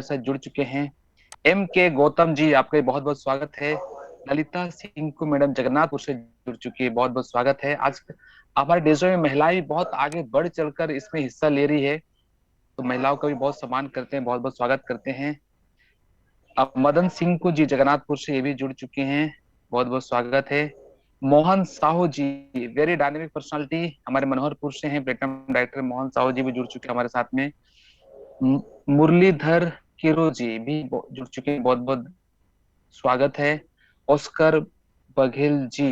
साथ जुड़ चुके हैं। एम के गौतम जी, आपका बहुत बहुत स्वागत है। ललिता सिंह को मैडम जगन्नाथपुर से जुड़ चुकी है, बहुत बहुत स्वागत है। आज हमारे देशों में महिलाएं भी बहुत आगे बढ़ चलकर इसमें हिस्सा ले रही है, तो महिलाओं का भी बहुत सम्मान करते हैं, बहुत बहुत स्वागत करते हैं। अब मदन सिंह को जी जगन्नाथपुर से ये भी जुड़ चुके हैं, बहुत बहुत स्वागत है। मोहन साहू जी, वेरी डायनेमिक पर्सनालिटी, हमारे मनोहरपुर से हैं, प्लेटिनम डायरेक्टर मोहन साहू जी भी जुड़ चुके हैं हमारे साथ में। मुरलीधर किरो जी भी जुड़ चुके हैं, बहुत बहुत स्वागत है। Oscar Baghel ji,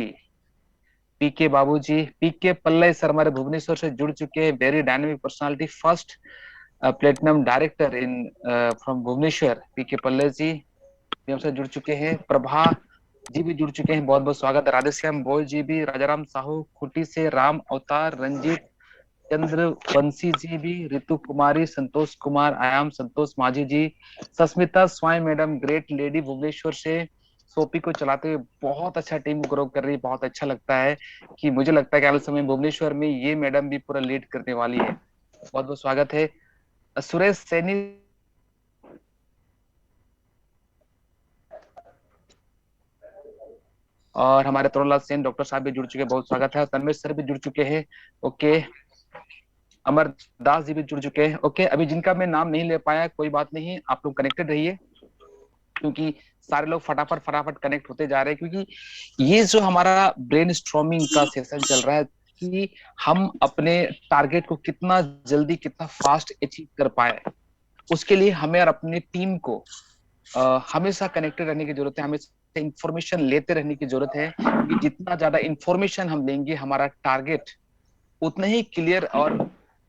PK Babu ji, PK Pallai sir हमारे भुवनेश्वर से जुड़ चुके हैं, very dynamic personality, first platinum director in from Bhubaneswar, PK Pallai ji भी हमसे जुड़ चुके हैं। प्रभा जी भी जुड़ चुके हैं, बहुत बहुत स्वागत है। राधेश्याम बोल जी भी, राजाराम साहू खुटी से, राम अवतार, रंजीत चंद्र बंसी जी भी, Ritu Kumari, Santosh Kumar, Ayam Santosh Majhi ji, Sasmita Swain madam, great lady Bhubaneswar से, सोपी को चलाते हुए बहुत अच्छा टीम ग्रो कर रही है। बहुत अच्छा लगता है कि मुझे लगता है कि अगले समय भुवनेश्वर में ये मैडम भी पूरा लीड करने वाली है। बहुत बहुत स्वागत है। सुरेश सैनी और हमारे तरुणलाल सेन डॉक्टर साहब भी जुड़ चुके हैं, बहुत स्वागत है। तन्मय सर भी जुड़ चुके हैं, ओके। अमर दास जी भी जुड़ चुके हैं, ओके। अभी जिनका मैं नाम नहीं ले पाया, कोई बात नहीं, आप लोग कनेक्टेड रहिए, क्योंकि सारे लोग फटाफट फटाफट कनेक्ट होते जा रहे हैं। क्योंकि ये जो हमारा ब्रेन स्ट्रॉमिंग का सेशन चल रहा है कि हम अपने टारगेट को कितना जल्दी कितना फास्ट अचीव कर पाए, उसके लिए हमें और अपनी टीम को हमेशा कनेक्टेड रहने की जरूरत है, हमेशा इंफॉर्मेशन लेते रहने की जरूरत है। क्योंकि जितना ज्यादा इंफॉर्मेशन हम लेंगे, हमारा टारगेट उतना ही क्लियर और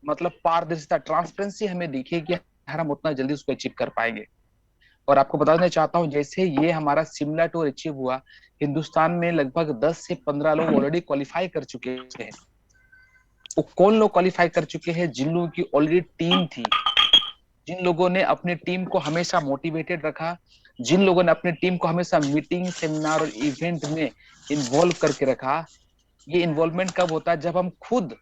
मतलब पारदर्शिता, ट्रांसपेरेंसी हमें दिखेगी, हम उतना जल्दी उसको अचीव कर पाएंगे। और आपको बताना चाहता हूं, जैसे ये हमारा शिमला टूर अचीव हुआ, हिंदुस्तान में लगभग 10 से 15 लोग ऑलरेडी क्वालिफाई कर चुके हैं। वो कौन लोग क्वालिफाई कर चुके हैं? जिन लोगों की ऑलरेडी टीम थी, जिन लोगों ने अपनी टीम को हमेशा मोटिवेटेड रखा, जिन लोगों ने अपनी टीम को हमेशा मीटिंग, सेमिनार और इवेंट में इन्वॉल्व करके रखा। ये इन्वॉल्वमेंट कब होता है? जब हम खुद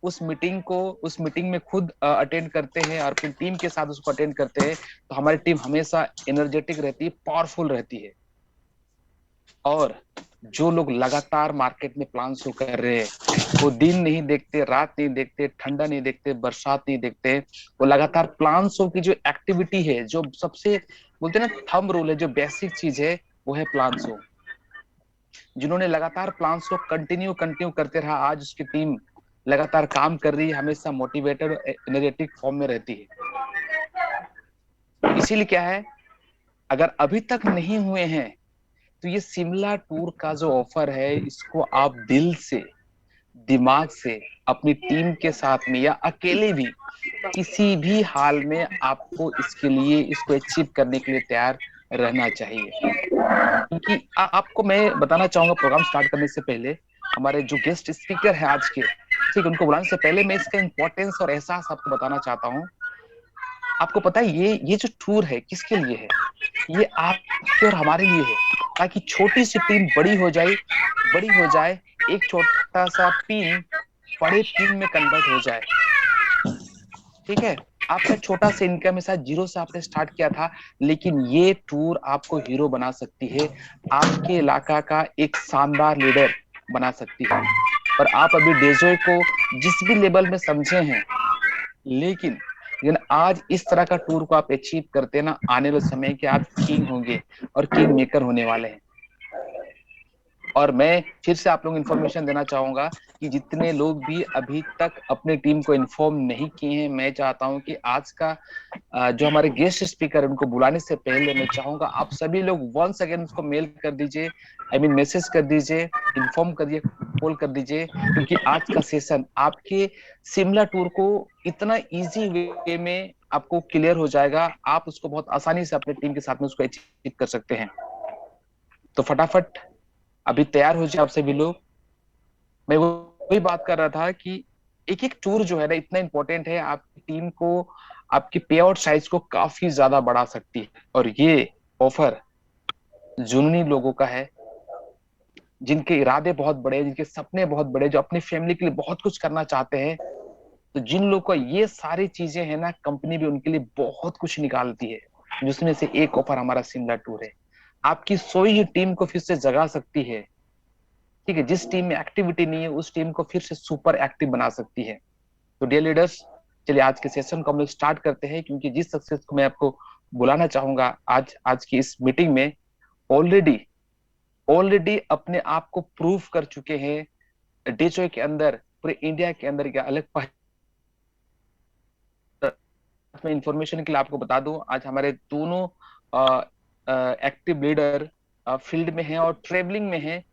उस मीटिंग में खुद अटेंड करते हैं और फिर टीम के साथ उसको अटेंड करते हैं, तो हमारी टीम हमेशा एनर्जेटिक रहती है, पावरफुल रहती है। और जो लोग लगातार मार्केट में प्लान शो कर रहे हैं, वो दिन नहीं देखते, रात नहीं देखते, ठंडा नहीं देखते, बरसात नहीं देखते, वो लगातार प्लान शो की जो एक्टिविटी है, जो सबसे बोलते हैं ना थंब रूल है, जो बेसिक चीज है, वो है प्लान शो। जिन्होंने लगातार प्लान शो कंटिन्यू कंटिन्यू करते रहा, आज उसकी टीम लगातार काम कर रही है, हमेशा मोटिवेटेड एनर्जेटिक फॉर्म में रहती है। इसीलिए क्या है, अगर अभी तक नहीं हुए हैं, तो ये शिमला टूर का जो ऑफर है, इसको आप दिल से, दिमाग से, अपनी टीम के साथ में या अकेले भी, किसी भी हाल में आपको इसके लिए, इसको अचीव करने के लिए तैयार रहना चाहिए। क्योंकि आपको मैं बताना चाहूंगा, प्रोग्राम स्टार्ट करने से पहले, हमारे जो गेस्ट स्पीकर हैं आज के, ठीक, उनको बुलाने से पहले मैं इसका इंपॉर्टेंस और एहसास आपको बताना चाहता हूँ। आपको पता है ये जो टूर है किसके लिए है? ये आपके और हमारे लिए है, ताकि छोटी सी टीम बड़ी हो जाए, बड़ी हो जाए, एक छोटा सा टीम बड़े टीम में कन्वर्ट हो जाए। ठीक है, आपका छोटा सा इनकम है, शायद जीरो से आपने स्टार्ट किया था, लेकिन ये टूर आपको हीरो बना सकती है, आपके इलाका का एक शानदार लीडर बना सकती है। और आप अभी डेजोय को जिस भी लेवल में समझे हैं, लेकिन लेकिन आज इस तरह का टूर को आप अचीव करते हैं ना, आने वाले समय के आप किंग होंगे और किंग मेकर होने वाले हैं। और मैं फिर से आप लोग इन्फॉर्मेशन देना चाहूंगा कि जितने लोग भी अभी तक अपने टीम को इन्फॉर्म नहीं किए हैं, मैं चाहता हूं कि आज का जो हमारे गेस्ट स्पीकर, उनको बुलाने से पहले मैं चाहूंगा आप सभी लोग वंस अगेन उसको मेल कर दीजिए, आई मीन मैसेज कर दीजिए, इन्फॉर्म करिए, कॉल कर दीजिए। क्योंकि आज का सेशन आपके शिमला टूर को इतना इजी वे में आपको क्लियर हो जाएगा, आप उसको बहुत आसानी से अपने टीम के साथ में उसको अचीव कर सकते हैं। तो फटाफट अभी तैयार हो जाए आप सभी लोग। मैं वही बात कर रहा था कि एक एक टूर जो है ना, इतना इंपॉर्टेंट है, आपकी टीम को, आपकी पे आउट साइज को काफी ज्यादा बढ़ा सकती है। और ये ऑफर जुनूनी लोगों का है, जिनके इरादे बहुत बड़े, जिनके सपने बहुत बड़े, जो अपनी फैमिली के लिए बहुत कुछ करना चाहते हैं, तो जिन लोगों को ये सारी चीजें है ना, कंपनी भी उनके लिए बहुत कुछ निकालती है, जिसमें से एक ऑफर हमारा शिमला टूर है। आपकी सोई हुई टीम को फिर से जगा सकती है। ठीक है, जिस टीम में एक्टिविटी नहीं है उस टीम को फिर से सुपर एक्टिव बना सकती है। तो डियर लीडर्स, चलिए आज के सेशन को हम लोग स्टार्ट करते हैं, क्योंकि जिस सक्सेस को मैं आपको बुलाना चाहूंगा आज आज की इस मीटिंग में, ऑलरेडी ऑलरेडी अपने आप को प्रूव कर चुके हैं डीचओ के अंदर, पूरे इंडिया के अंदर क्या अलग मैं इंफॉर्मेशन के लिए आपको बता दूं, आज हमारे दोनों एक्टिव लीडर फील्ड में हैं और ट्रेवलिंग में हैं।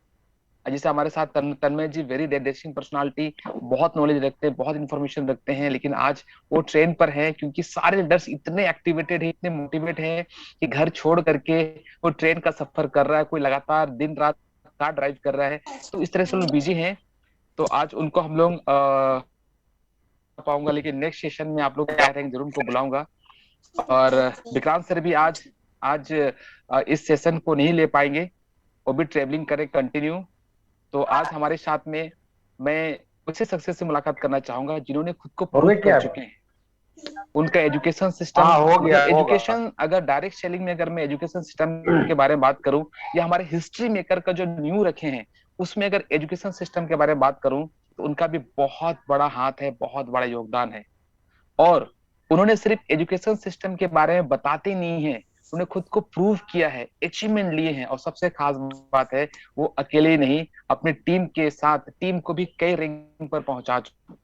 जैसे हमारे साथ तन्मय जी, वेरी डेशिंग पर्सनालिटी, बहुत नॉलेज रखते हैं, बहुत इंफॉर्मेशन रखते हैं, लेकिन आज वो ट्रेन पर हैं, क्योंकि सारे लीडर्स इतने एक्टिवेटेड हैं, इतने मोटिवेट हैं कि घर छोड़ करके वो ट्रेन का सफर कर रहा है, कोई लगातार दिन रात कार ड्राइव कर रहा है, तो इस तरह से लोग बिजी हैं। तो आज उनको हम लोग पाऊंगा, लेकिन नेक्स्ट सेशन में आप लोग कह रहे हैं जरूर उनको बुलाऊंगा। और विक्रांत सर भी आज आज इस सेशन को नहीं ले पाएंगे, वो भी ट्रेवलिंग करें कंटिन्यू। तो आज हमारे साथ में मैं उसी सक्सेस से मुलाकात करना चाहूंगा जिन्होंने खुद को हो प्रूव गए कर क्या? चुके हैं। उनका एजुकेशन सिस्टम, हाँ, हो मतलब गया, होगा। एजुकेशन, अगर डायरेक्ट सेलिंग में अगर मैं एजुकेशन सिस्टम के बारे में बात करूं, या हमारे हिस्ट्री मेकर का जो न्यू रखे हैं उसमें अगर एजुकेशन सिस्टम के बारे में बात करूं, तो उनका भी बहुत बड़ा हाथ है, बहुत बड़ा योगदान है। और उन्होंने सिर्फ एजुकेशन सिस्टम के बारे में बताते नहीं है, उन्होंने खुद को प्रूव किया है, अचीवमेंट लिए हैं, और सबसे खास बात है वो अकेले ही नहीं, अपनी टीम के साथ टीम को भी कई रैंक पर पहुंचा चुके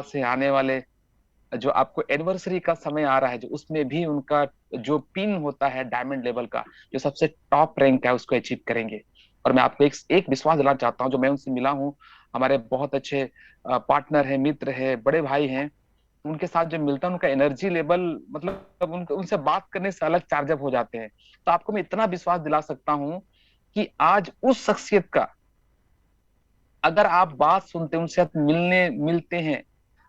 से आने वाले जो आपको एनिवर्सरी का समय आ रहा है, जो उसमें भी उनका जो पिन होता है डायमंड लेवल का, जो सबसे टॉप रैंक है, उसको अचीव करेंगे। और मैं आपको एक विश्वास दिलाना चाहता हूँ, जो मैं उनसे मिला हूँ, हमारे बहुत अच्छे पार्टनर है, मित्र है, बड़े भाई हैं, उनके साथ जो मिलता है उनका एनर्जी लेवल, मतलब उनसे बात करने से अलग चार्जअप हो जाते हैं। तो आपको मैं इतना विश्वास दिला सकता हूँ कि आज उस शख्सियत का अगर आप बात सुनते, उनसे आप मिलते हैं,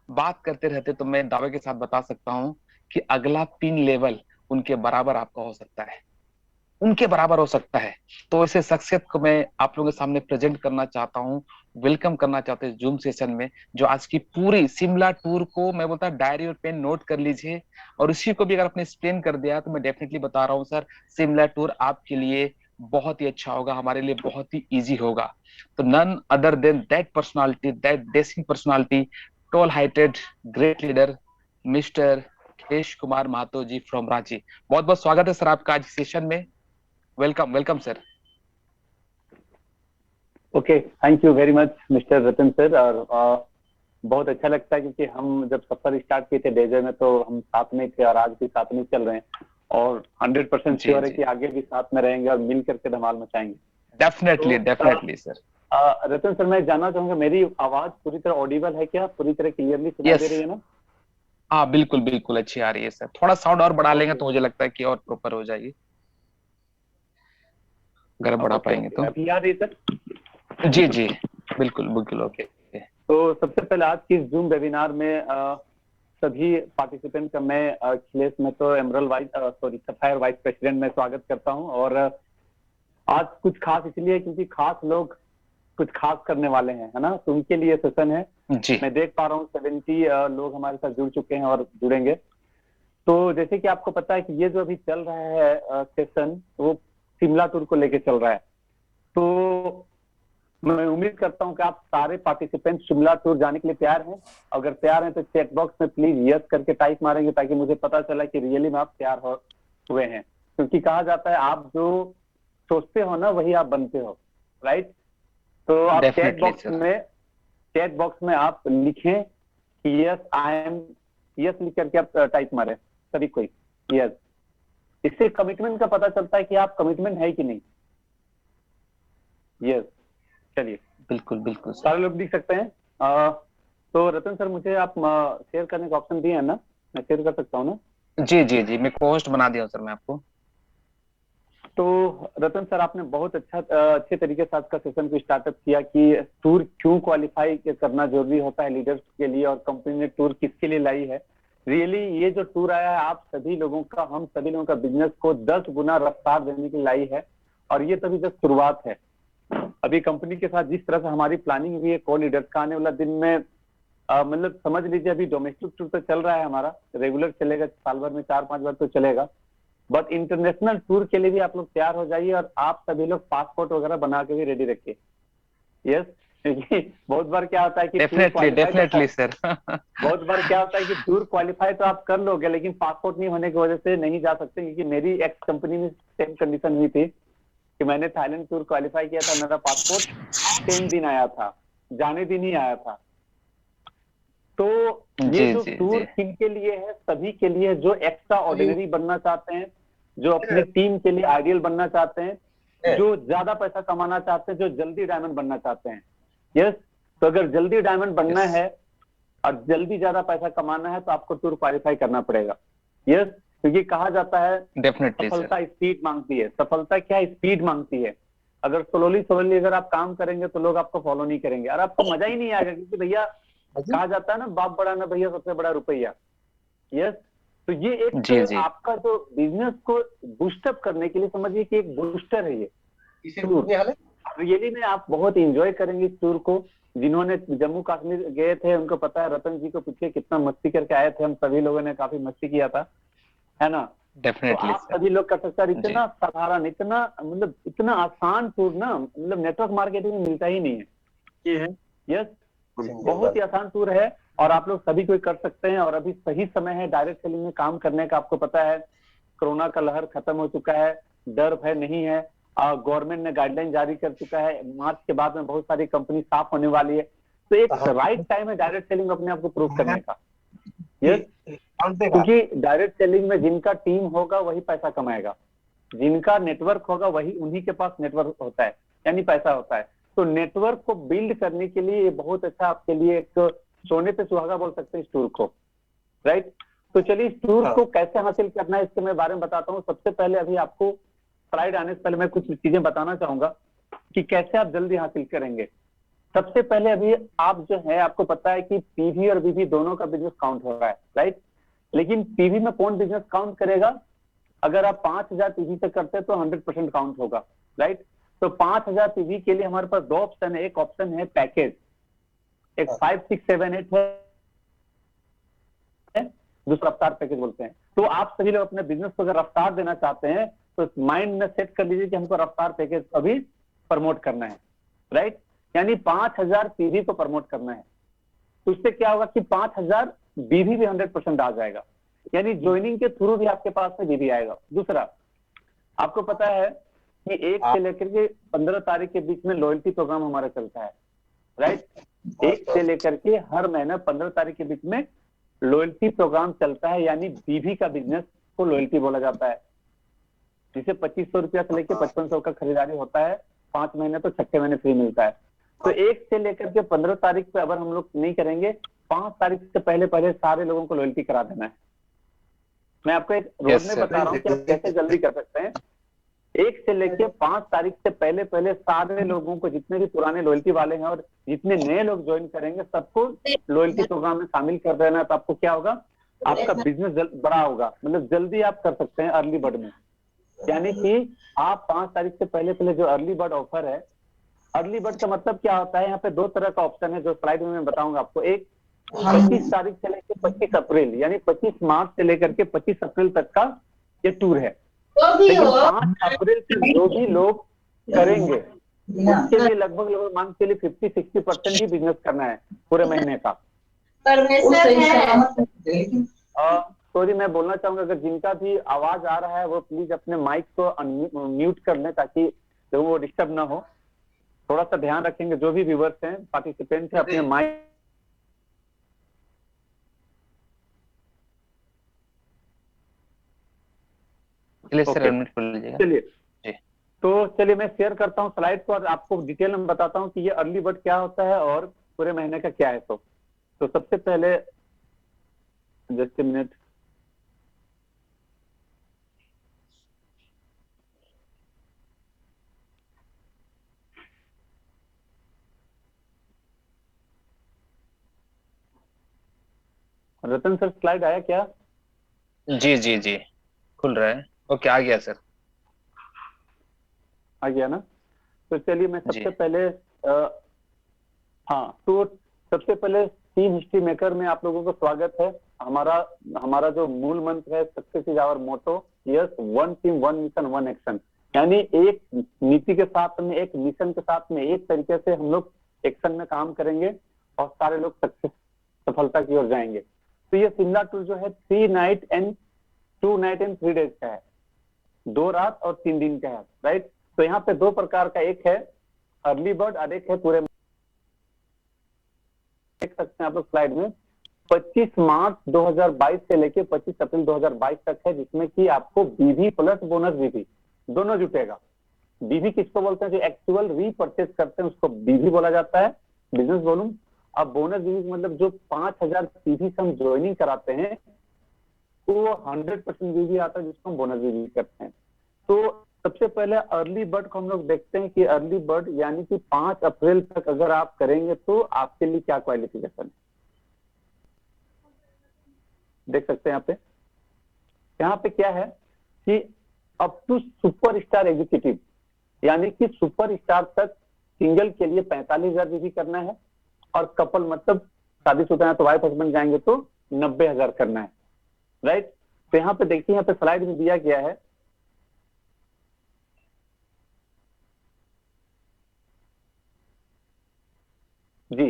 बात करते रहते, तो मैं दावे के साथ बता सकता हूं कि अगला पिन लेवल उनके बराबर आपका हो सकता है, उनके बराबर हो सकता है। तो ऐसे शख्सियत को मैं आप लोगों के सामने प्रेजेंट करना चाहता हूं, वेलकम करना चाहते हैं जूम सेशन में, जो आज की पूरी शिमला टूर को मैं बोलता डायरी और पेन नोट कर लीजिए, और उसी को भी अगर आपने एक्सप्लेन कर दिया तो मैं डेफिनेटली बता रहा हूँ सर, शिमला टूर आपके लिए बहुत ही अच्छा होगा, हमारे लिए बहुत ही इजी होगा। तो none other than that personality, that dashing personality, tall heighted great leader, mister Kesh Kumar Mahto ji from Ranchi. बहुत बहुत स्वागत है सर आपका आज सेशन में। Welcome welcome sir. Okay, thank you very much mister Ratan sir. और बहुत अच्छा लगता है, क्योंकि हम जब सफर स्टार्ट किए थे डेजर में तो हम साथ में थे, और आज भी साथ में चल रहे हैं, और 100% जी श्योर है जी, कि आगे भी साथ में रहेंगे और मिल करके धमाल मचाएंगे। डेफिनेटली तो डेफिनेटली सर। रतन सर, मैं जानना चाहूंगा, मेरी आवाज पूरी तरह ऑडिबल है क्या? पूरी तरह क्लियरली सुनाई दे यस, रही है ना? हाँ बिल्कुल बिल्कुल अच्छी आ रही है सर, थोड़ा साउंड और बढ़ा लेंगे ओके, तो मुझे लगता है कि और प्रॉपर हो जाएगी, अगर आप बढ़ा ओके, पाएंगे ओके, तो। अभी आ रही है सर? जी जी, बिल्कुल बिल्कुल ओके। तो सबसे पहले आज की जूम वेबिनार में सभी पार्टिसिपेंट का मैं अखिलेश में तो एमरल vice sorry sapphire vice president में स्वागत करता हूं। और आज कुछ खास इसलिए क्योंकि खास लोग कुछ खास करने वाले हैं, है ना, तो उनके लिए सेशन है। जी मैं देख पा रहा हूँ 70 लोग हमारे साथ जुड़ चुके हैं और जुड़ेंगे। तो जैसे कि आपको पता है कि ये जो अभी चल रहा है सेशन, वो शिमला टूर को लेके चल रहा है। तो मैं उम्मीद करता हूं कि आप सारे पार्टिसिपेंट शिमला टूर जाने के लिए तैयार हैं। अगर तैयार हैं तो चैट बॉक्स में प्लीज यस करके टाइप मारेंगे, ताकि मुझे पता चला कि रियली में आप तैयार हुए हैं। क्योंकि कहा जाता है आप जो सोचते हो ना वही आप बनते हो, राइट? तो आप डेफिनेटली सर। चैट बॉक्स में आप लिखें कि यस आई एम, यस लिख करके आप टाइप मारें सभी कोई यस। इससे कमिटमेंट का पता चलता है कि आप कमिटमेंट है कि नहीं। यस, चलिए, बिल्कुल बिल्कुल सर। सारे लोग दिख सकते हैं। तो रतन सर, मुझे आप शेयर करने का ऑप्शन दिए हैं ना? मैं शेयर कर सकता हूँ ना? जी जी जी, मैं को होस्ट बना दिया हूं सर मैं आपको। तो रतन सर, आपने बहुत अच्छे तरीके से आज का सेशन को स्टार्टअप किया कि टूर क्यों क्वालिफाई करना जरूरी होता है लीडर्स के लिए, और कंपनी ने टूर किसके लिए लाई है। रियली ये जो टूर आया है आप सभी लोगों का, हम सभी लोगों का बिजनेस को 10 गुना रफ्तार देने के लिए लाई है। और ये तभी जब शुरुआत है। अभी कंपनी के साथ जिस तरह से हमारी प्लानिंग हुई है को लीडर्स का आने वाला दिन में मतलब समझ लीजिए अभी डोमेस्टिक टूर तो चल रहा है हमारा, रेगुलर चलेगा, साल भर में 4-5 बार तो चलेगा, बट इंटरनेशनल टूर के लिए भी आप लोग तैयार हो जाइए और आप सभी लोग पासपोर्ट वगैरह बना के भी रेडी रखिए। यस, क्योंकि बहुत बार क्या होता है कि टूर डेफिनेटली क्वालिफाई तो डेफिनेटली सर। बहुत बार क्या होता है कि टूर क्वालिफाई तो आप कर लोगे लेकिन पासपोर्ट नहीं होने की वजह से नहीं जा सकते, क्योंकि मेरी एक्स कंपनी में सेम कंडीशन हुई थी कि मैंने थाईलैंड टूर क्वालिफाई किया था, मेरा पासपोर्ट सेम दिन आया था, जाने दिन ही आया था। तो ये जी जो जी टूर जी किनके लिए है? सभी के लिए जो एक्स्ट्रा ऑर्डिनरी बनना चाहते हैं, जो अपनी टीम के लिए आइडियल बनना चाहते हैं, जो ज्यादा पैसा कमाना चाहते हैं, जो जल्दी डायमंड बनना चाहते हैं। यस, तो अगर जल्दी डायमंड बनना यस है और जल्दी ज्यादा पैसा कमाना है तो आपको टूर क्वालिफाई करना पड़ेगा। यस, क्योंकि कहा जाता है डेफिनेटली सर। सफलता स्पीड मांगती है। सफलता क्या है? स्पीड मांगती है। अगर स्लोली स्लोली अगर आप काम करेंगे तो लोग आपको फॉलो नहीं करेंगे और आपको मजा ही नहीं आएगा, क्योंकि भैया कहा जाता है ना, बाप बड़ा ना भैया, सबसे बड़ा रुपया। यस, तो ये एक जी जी आपका जो बिजनेस को बूस्टअप करने के लिए समझिए कि एक बूस्टर है ये टूर। रियली में आप बहुत इंजॉय करेंगे इस टूर को। जिन्होंने जम्मू कश्मीर गए थे उनको पता है, रतन जी को पूछिए कितना मस्ती करके आए थे, हम सभी लोगों ने काफी मस्ती किया था, है ना। तो डेफिनेटली आप सर। सभी लोग कर सकते हैं। और जी इतना साधारण, इतना मतलब इतना आसान टूर ना, मतलब नेटवर्क मार्केटिंग में मिलता ही नहीं है ये है। यस, बहुत ही आसान टूर है और आप लोग सभी कोई कर सकते हैं। और अभी सही समय है डायरेक्ट सेलिंग में काम करने का। आपको पता है कोरोना का लहर खत्म हो चुका है, डर भय नहीं है, गवर्नमेंट ने गाइडलाइन जारी कर चुका है, मार्च के बाद में बहुत सारी कंपनी साफ होने वाली है। तो एक राइट टाइम है डायरेक्ट सेलिंग में अपने आप को प्रूव करने का। यस, क्योंकि डायरेक्ट सेलिंग में जिनका टीम होगा वही पैसा कमाएगा, जिनका नेटवर्क होगा वही, उन्हीं के पास नेटवर्क होता है, यानी पैसा होता है। तो नेटवर्क को बिल्ड करने के लिए ये बहुत अच्छा आपके लिए एक सोने पे सुहागा बोल सकते हैं इस टूर को, राइट। तो चलिए इस टूर को कैसे हासिल करना है इसके मैं बारे में बताता हूँ। सबसे पहले अभी आपको स्लाइड आने से पहले मैं कुछ चीजें बताना चाहूंगा कि कैसे आप जल्दी हासिल करेंगे। सबसे पहले अभी आप जो है, आपको पता है कि पीवी और बीवी दोनों का बिजनेस काउंट हो रहा है, राइट। लेकिन पीवी में कौन बिजनेस काउंट करेगा? अगर आप 5,000 पीवी से करते हैं तो 100% काउंट होगा, राइट। तो 5,000 पीवी के लिए हमारे पास दो ऑप्शन है। एक ऑप्शन है पैकेज, एक 5, 6, 7, 8 है, दूसरा रफ्तार पैकेज बोलते हैं। तो आप सभी लोग अपने बिजनेस को अगर रफ्तार देना चाहते हैं तो माइंड में सेट कर लीजिए कि हमको रफ्तार पैकेज अभी प्रमोट करना है, राइट। यानी 5,000 पीवी को प्रमोट करना है। तो उससे क्या होगा कि 5,000 बीवी भी 100% आ जाएगा, यानी ज्वाइनिंग के थ्रू भी आपके पास में बीवी आएगा। दूसरा, आपको पता है कि 1 से लेकर के 15 तारीख के बीच में लॉयल्टी प्रोग्राम हमारा चलता है, राइट। 1 से लेकर के हर महीना 15 तारीख के बीच में लॉयल्टी प्रोग्राम चलता है, यानी बीवी का बिजनेस को लॉयल्टी बोला जाता है, जिसे 2,500 रुपया से लेकर 5,500 का खरीदारी होता है। 5 महीने तो 6 महीने फ्री मिलता है। तो 1 से लेकर के 15 तारीख पे अगर हम लोग नहीं करेंगे, 5 तारीख से पहले पहले सारे लोगों को लॉयल्टी करा देना है। मैं आपको एक रोड यस में सर। बता रहा हूँ कि आप कैसे जल्दी कर सकते हैं। 1 से लेके 5 तारीख से पहले पहले सारे लोगों को, जितने भी पुराने लॉयल्टी वाले हैं और जितने नए लोग ज्वाइन करेंगे, सबको लॉयल्टी प्रोग्राम में शामिल कर देना। तो आपको क्या होगा, आपका बिजनेस बड़ा होगा, मतलब जल्दी आप कर सकते हैं अर्ली बर्ड में। यानी कि आप 5 तारीख से पहले पहले जो अर्ली बर्ड ऑफर है, अर्ली बर्ड का मतलब क्या होता है? यहाँ पे 2 तरह का ऑप्शन है जो स्लाइड में मैं बताऊंगा आपको। एक 25 तारीख से लेकर 25 अप्रैल, यानी 25 मार्च से लेकर के 25 अप्रैल तक का ये टूर है। लेकिन 5 अप्रैल से जो भी लोग करेंगे उसके लिए लगभग लगभग मान के लिए 50-60% ही बिजनेस करना है पूरे महीने का। सॉरी, मैं बोलना चाहूंगा अगर जिनका भी आवाज आ रहा है वो प्लीज अपने माइक को म्यूट कर लें ताकि जो वो डिस्टर्ब ना हो। थोड़ा सा ध्यान रखेंगे, जो भी व्यूवर्स हैं, पार्टिसिपेंट्स हैं, अपने माइक चलिए सर ओके। अनम्यूट कर लीजिएगा। चलिए, जी तो चलिए मैं शेयर करता हूँ स्लाइड को और आपको डिटेल में बताता हूँ कि ये अर्ली बर्ड क्या होता है और पूरे महीने का क्या है। तो सबसे पहले just a minute, Ratan sir slide आया क्या? जी जी जी खुल रहा है। ओके आ गया सर। आ गया ना? तो चलिए मैं जी सबसे पहले हाँ, तो सबसे पहले टीम हिस्ट्री मेकर में आप लोगों को स्वागत है। हमारा हमारा जो मूल मंत्र है, success is our motto, yes, one team one mission one action. यानी एक नीति के साथ में, एक मिशन के साथ में, एक तरीके से हम लोग एक्शन में काम करेंगे और सारे लोग सक्सेस, सफलता की ओर जाएंगे। तो ये शिमला टूर जो है 3 night and 2 night and 3 days का है, 2 रात और 3 दिन का है, राइट। तो यहाँ पे 2 प्रकार का, एक है अर्ली बर्ड और एक है पूरे। देख सकते हैं आप लोग स्लाइड में 25 मार्च 2022 से लेके 25 अप्रैल 2022 तक है, जिसमें कि आपको बीवी प्लस बोनस बीवी दोनों जुटेगा। बीवी किसको बोलते हैं? जो एक्चुअल रीपरचेज करते हैं उसको बीवी बोला जाता है, बिजनेस वॉल्यूम। अब बोनस बीवी मतलब जो 5000 बीवी से हम ज्वाइनिंग कराते हैं तो वो 100% बीवी आता है, जिसको हम बोनस बीवी करते हैं। तो सबसे पहले अर्ली बर्ड को हम लोग देखते हैं कि अर्ली बर्ड यानी कि 5 अप्रैल तक अगर आप करेंगे तो आपके लिए क्या क्वालिफिकेशन है, देख सकते हैं यहाँ पे क्या है कि up to superstar executive, यानी कि सुपर स्टार तक सिंगल के लिए 45,000 बीवी करना है, और कपल मतलब शादीशुदा है तो वाइफ हस्बैंड जाएंगे तो 90,000 करना है, राइट। तो यहाँ पे देखिए, यहाँ पे स्लाइड में दिया गया है जी,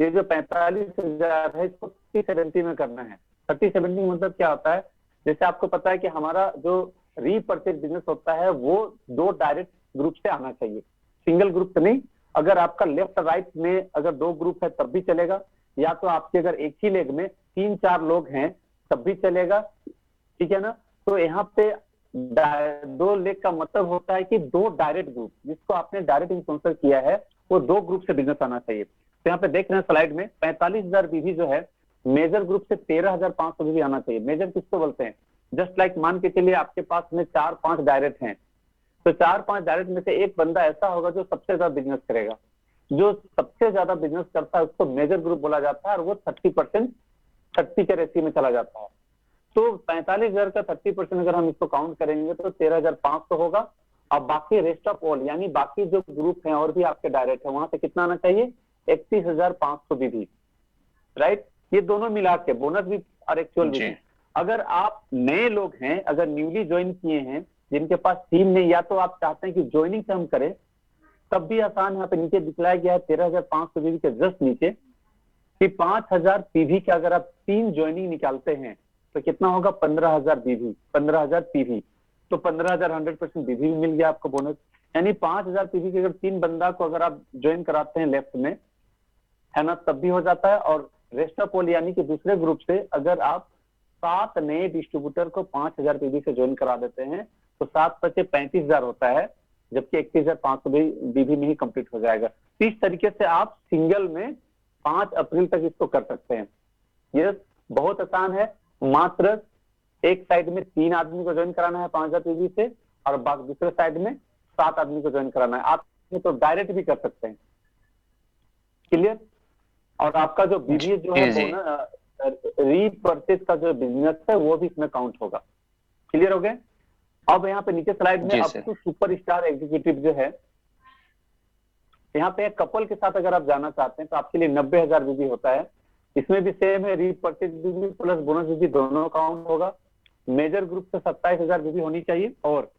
ये जो 45,000 है इसको 30-70 में करना है। 30-70 मतलब क्या होता है? जैसे आपको पता है कि हमारा जो रीपरचेज बिजनेस होता है वो 2 डायरेक्ट ग्रुप से आना चाहिए, सिंगल ग्रुप से नहीं। अगर आपका लेफ्ट राइट में अगर 2 ग्रुप है तब भी चलेगा, या तो आपके अगर एक ही लेग में 3-4 लोग हैं तब भी चलेगा, ठीक है ना। तो यहाँ पे 2 लेग का मतलब होता है कि 2 डायरेक्ट ग्रुप, जिसको आपने डायरेक्ट स्पॉन्सर किया है वो 2 ग्रुप से बिजनेस आना चाहिए। तो यहाँ पे देख रहे हैं स्लाइड में 45,000 बीवी जो है मेजर ग्रुप से 13,500 बीवी आना चाहिए। मेजर किसको बोलते हैं? जस्ट लाइक मान के चलिए आपके पास में 4-5 डायरेक्ट हैं, तो 4-5 डायरेक्ट में से एक बंदा ऐसा होगा जो सबसे ज्यादा बिजनेस करेगा। जो सबसे ज्यादा बिजनेस करता है उसको मेजर ग्रुप बोला जाता है, और वो 30% 30 के रेशियो में चला जाता है। तो 45,000 का 30% अगर हम इसको काउंट करेंगे तो 13,500 होगा। अब बाकी रेस्ट ऑफ ऑल यानी बाकी जो ग्रुप हैं और भी आपके डायरेक्ट है, वहां से कितना आना चाहिए? 31,500 बीवी, राइट। ये दोनों मिला के बोनस भी और एक्चुअल भी। अगर आप नए लोग हैं, अगर न्यूली ज्वाइन किए हैं, जिनके पास टीम नहीं, या तो आप चाहते हैं कि ज्वाइनिंग से हम करें, तब भी आसान। यहाँ पे नीचे दिखलाया गया है 13,500 बीवी के जस्ट नीचे कि 5,000 पीवी के अगर आप 3 ज्वाइनिंग निकालते हैं तो कितना होगा? 15,000 बीवी, 15,000 पीवी। तो 15,000 100% बीवी मिल गया आपको बोनस। यानी 5,000 पीवी के अगर 3 बंदा को अगर आप ज्वाइन कराते हैं लेफ्ट में, है ना, तब भी हो जाता है। और रेस्ट ऑफ ऑल यानी कि दूसरे ग्रुप से अगर आप 7 नए डिस्ट्रीब्यूटर को 5,000 पीवी से ज्वाइन करा देते हैं तो 7 बचे 35,000 होता है, जबकि 31,500 बीवी में ही कंप्लीट हो जाएगा। तो इस तरीके से आप सिंगल में 5 अप्रैल तक इसको कर सकते हैं। ये बहुत आसान है, मात्र एक साइड में 3 आदमी को ज्वाइन कराना है 5,000 पीवी से, और दूसरे साइड में 7 आदमी को ज्वाइन कराना है। आप तो डायरेक्ट भी कर सकते हैं, क्लियर। और आपका जो बीवी जो है रीपरचेज का जो बिजनेस है वो भी इसमें काउंट होगा, क्लियर हो गए। अब यहाँ पे नीचे स्लाइड में up to superstar executive जो है, यहाँ पे एक कपल के साथ अगर आप जाना चाहते हैं तो आपके लिए 90,000 बीवी होता है। इसमें भी सेम है, रीपरचेज बीवी प्लस बोनस बीवी दोनों काउंट होगा। मेजर ग्रुप से 27,000 बीवी होनी चाहिए, और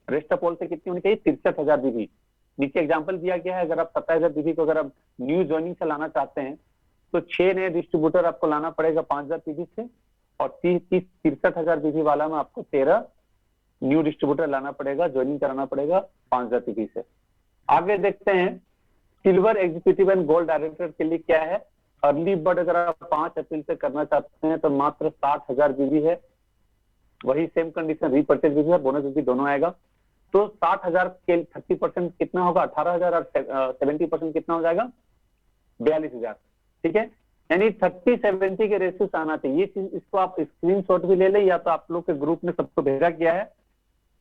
रेस्ट ऑफ ऑल से कितनी होनी चाहिए? 63,000 बीवी। नीचे एग्जाम्पल दिया गया है, अगर आप 27,000 बीवी को अगर आप न्यू ज्वाइनिंग से लाना चाहते हैं तो 6 नए डिस्ट्रीब्यूटर आपको लाना पड़ेगा 5,000 बीवी से, और 63,000 बीवी वाला में आपको 13 न्यू डिस्ट्रीब्यूटर लाना पड़ेगा, ज्वाइनिंग कराना पड़ेगा 5,000 बीवी से। आगे देखते हैं silver executive and gold director के लिए क्या है। अर्ली बर्ड अगर आप 5 अप्रैल से करना चाहते हैं तो मात्र 60,000 बीवी है, वही सेम कंडीशन, रीपरचेज बीवी है, बोनस बीवी दोनों आएगा। तो 60,000 के 30% कितना होगा? 18,000, और 70% कितना हो जाएगा? 42,000, ठीक है। यानी 30-70 के रेशियो से आना चाहिए। ये चीज, इसको आप स्क्रीनशॉट भी ले लें, या तो आप लोग के ग्रुप में सबको भेजा गया है,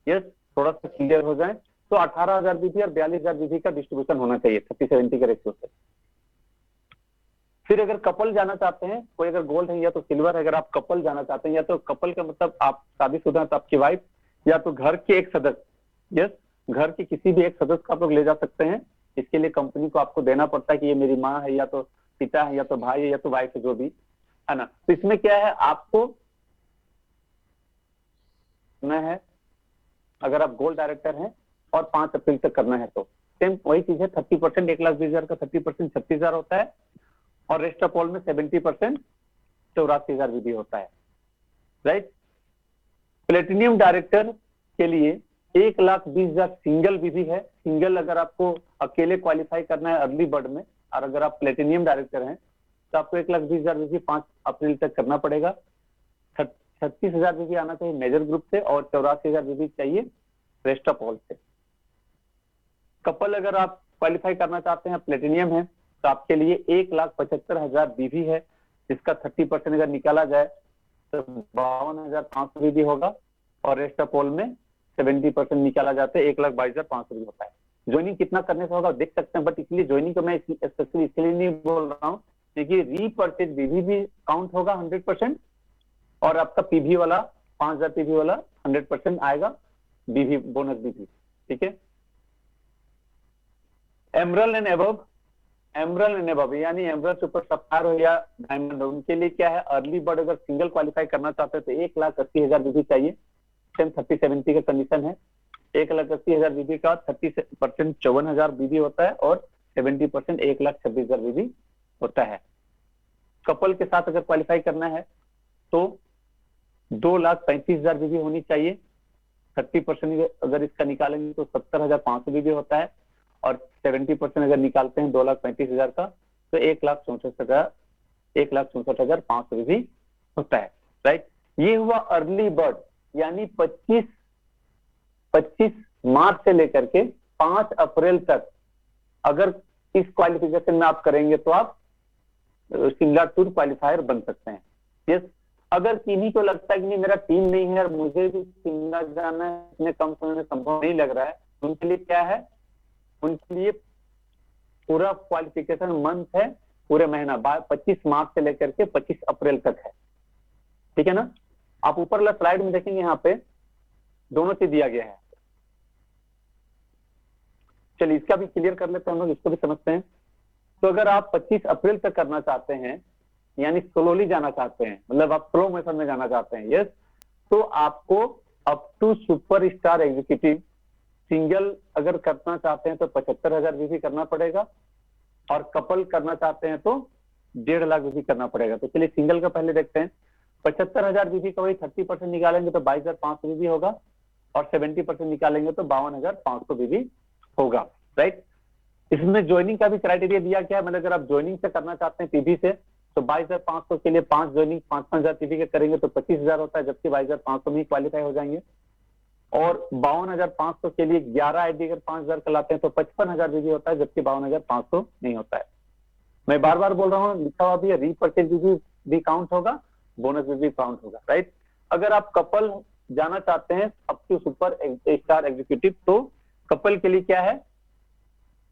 यस, थोड़ा सा क्लियर हो जाए। तो 18,000 बीवी और 42,000 बीवी का डिस्ट्रीब्यूशन होना चाहिए 30-70 के रेशियो से। फिर अगर कपल जाना चाहते हैं, कोई अगर गोल्ड है या तो सिल्वर, अगर आप कपल जाना चाहते हैं, या तो कपल का मतलब आप शादीशुदा हैं तो आपकी वाइफ, या तो घर के एक सदस्य, यस, घर के किसी भी एक सदस्य को आप लोग ले जा सकते हैं। इसके लिए कंपनी को आपको देना पड़ता है कि ये मेरी माँ है या तो पिता है या तो भाई है या तो वाइफ है, जो भी है ना। तो इसमें क्या है, आपको करना है अगर आप गोल्ड डायरेक्टर हैं और 5 अप्रैल तक करना है तो सेम वही चीज है। 30% 1,20,000 का 30% 36,000 होता है और रेस्ट ऑफ ऑल में 70% 84,000 भी होता है, राइट। प्लेटिनियम डायरेक्टर के लिए 1,20,000 सिंगल भी है। सिंगल अगर आपको अकेले क्वालिफाई करना है अर्ली बर्ड में, और अगर आप प्लेटिनियम डायरेक्टर हैं तो आपको 1,20,000 भी 5 अप्रैल तक करना पड़ेगा। 36,000 भी आना चाहिए मेजर ग्रुप से और 84,000 भी चाहिए रेस्ट ऑफ ऑल से। कपल अगर आप क्वालिफाई करना चाहते हैं, प्लेटिनियम है, तो आपके लिए 1,75,000 बीवी है, जिसका 30% अगर निकाला जाए तो 52,500 बीवी होगा और रेस्ट ऑफ ऑल में 70% निकाला जाता है 1,22,500 भी होता है। ज्वाइनिंग कितना करने से होगा देख सकते हैं, बट इसलिए ज्वाइनिंग को मैं स्पेशली इसलिए नहीं बोल रहा हूँ क्योंकि रीपर्चेज बीवी भी काउंट होगा 100% और आपका पीवी वाला 5,000 पीवी वाला 100% आएगा, बीवी बोनस बीवी, ठीक है। एमरल एंड एबव, एमरल एंड एबव यानी एमरल सुपर सफायर हो या डायमंड हो, उनके लिए क्या है, अर्ली बर्ड अगर सिंगल क्वालिफाई करना चाहते हैं तो 1,80,000 बीबी चाहिए। सेम 30-70 का कंडीशन है। 1,80,000 बीबी का 30% 54,000 बीबी होता है और 70% 1,26,000 बीबी होता है। कपल के साथ अगर क्वालिफाई करना है तो 2,35,000 बीबी होनी चाहिए। 30% अगर इसका निकालेंगे तो 70,500 बीबी होता है और 70% अगर निकालते हैं 2,35,000 का तो 1,64,500 भी होता है, राइट। ये हुआ अर्ली बर्ड, यानी 25 मार्च से लेकर के 5 अप्रैल तक अगर इस क्वालिफिकेशन में आप करेंगे तो आप शिमला टूर क्वालिफायर बन सकते हैं। यस, अगर किन्हीं को लगता है कि नहीं मेरा टीम नहीं है और मुझे भी शिमला जाना है, इतने कम समय में संभव नहीं लग रहा है, उनके लिए क्या है, उनके लिए पूरा क्वालिफिकेशन मंथ है, पूरे महीना 25 मार्च से लेकर के 25 अप्रैल तक है, ठीक है ना। आप ऊपर वाला स्लाइड में देखेंगे, यहाँ पे दोनों चीज दिया गया है। चलिए इसका भी क्लियर कर लेते हैं हम लोग, इसको भी समझते हैं। तो अगर आप 25 अप्रैल तक करना चाहते हैं, यानी स्लोली जाना चाहते हैं, मतलब आप स्लो मेथड में जाना चाहते हैं, यस, तो आपको up to superstar executive single अगर करना चाहते हैं तो 75,000 बीबी करना पड़ेगा और कपल करना चाहते हैं तो 1.5 लाख बीबी करना पड़ेगा। तो चलिए सिंगल का पहले देखते हैं। 75,000 बीबी का वही 30% निकालेंगे तो 22,500 बीबी होगा और 70% निकालेंगे तो 52,500 बीबी होगा, राइट। इसमें ज्वाइनिंग का भी क्राइटेरिया दिया गया है, मतलब अगर आप ज्वाइनिंग से करना चाहते हैं पीबी से तो 22,500 के लिए 5 ज्वाइनिंग 5,000 पीबी के करेंगे तो 25,000 होता है, जबकि 22,500 में ही क्वालिफाई हो जाएंगे। और 52,500 के लिए 11 आईडी अगर 5,000 का लाते हैं तो 55,000 बीबी होता है, जबकि 52,500 नहीं होता है। मैं बार बार बोल रहा हूँ, लिखा हुआ भी है, रीपर्चेज भी काउंट होगा, बोनस भी काउंट होगा, राइट। अगर आप कपल जाना चाहते हैं up to superstar executive तो कपल के लिए क्या है,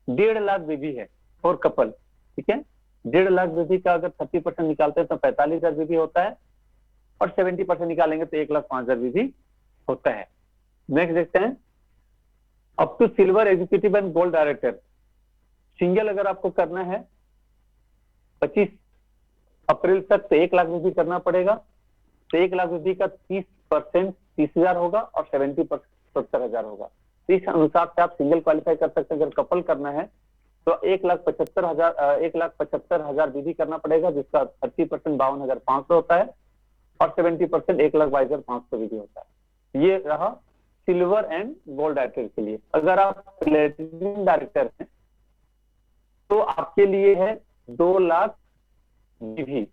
1.5 लाख बीबी है फॉर कपल, ठीक है। 1.5 लाख बीबी का अगर 30% निकालते हैं तो 45,000 बीबी होता है और 70% निकालेंगे तो 1,05,000 बीबी होता है। नेक्स्ट देखते हैं, up to silver executive and gold director. Single अगर आपको करना है 25 अप्रैल तक तो 1 लाख बीबी करना पड़ेगा। तो 1 लाख बीबी का 30% 30,000 होगा और 70% 70,000 होगा। इस अनुसार से आप सिंगल क्वालिफाई कर सकते हैं। अगर कपल करना है तो 1,75,000 बीबी करना पड़ेगा, जिसका 30% 52,500 होता है और 70% 1,22,500 बीबी होता है। ये रहा सिल्वर एंड गोल्ड डायरेक्टर के लिए। अगर आप प्लेटिनम डायरेक्टर हैं तो आपके लिए है 2 लाख बीबी।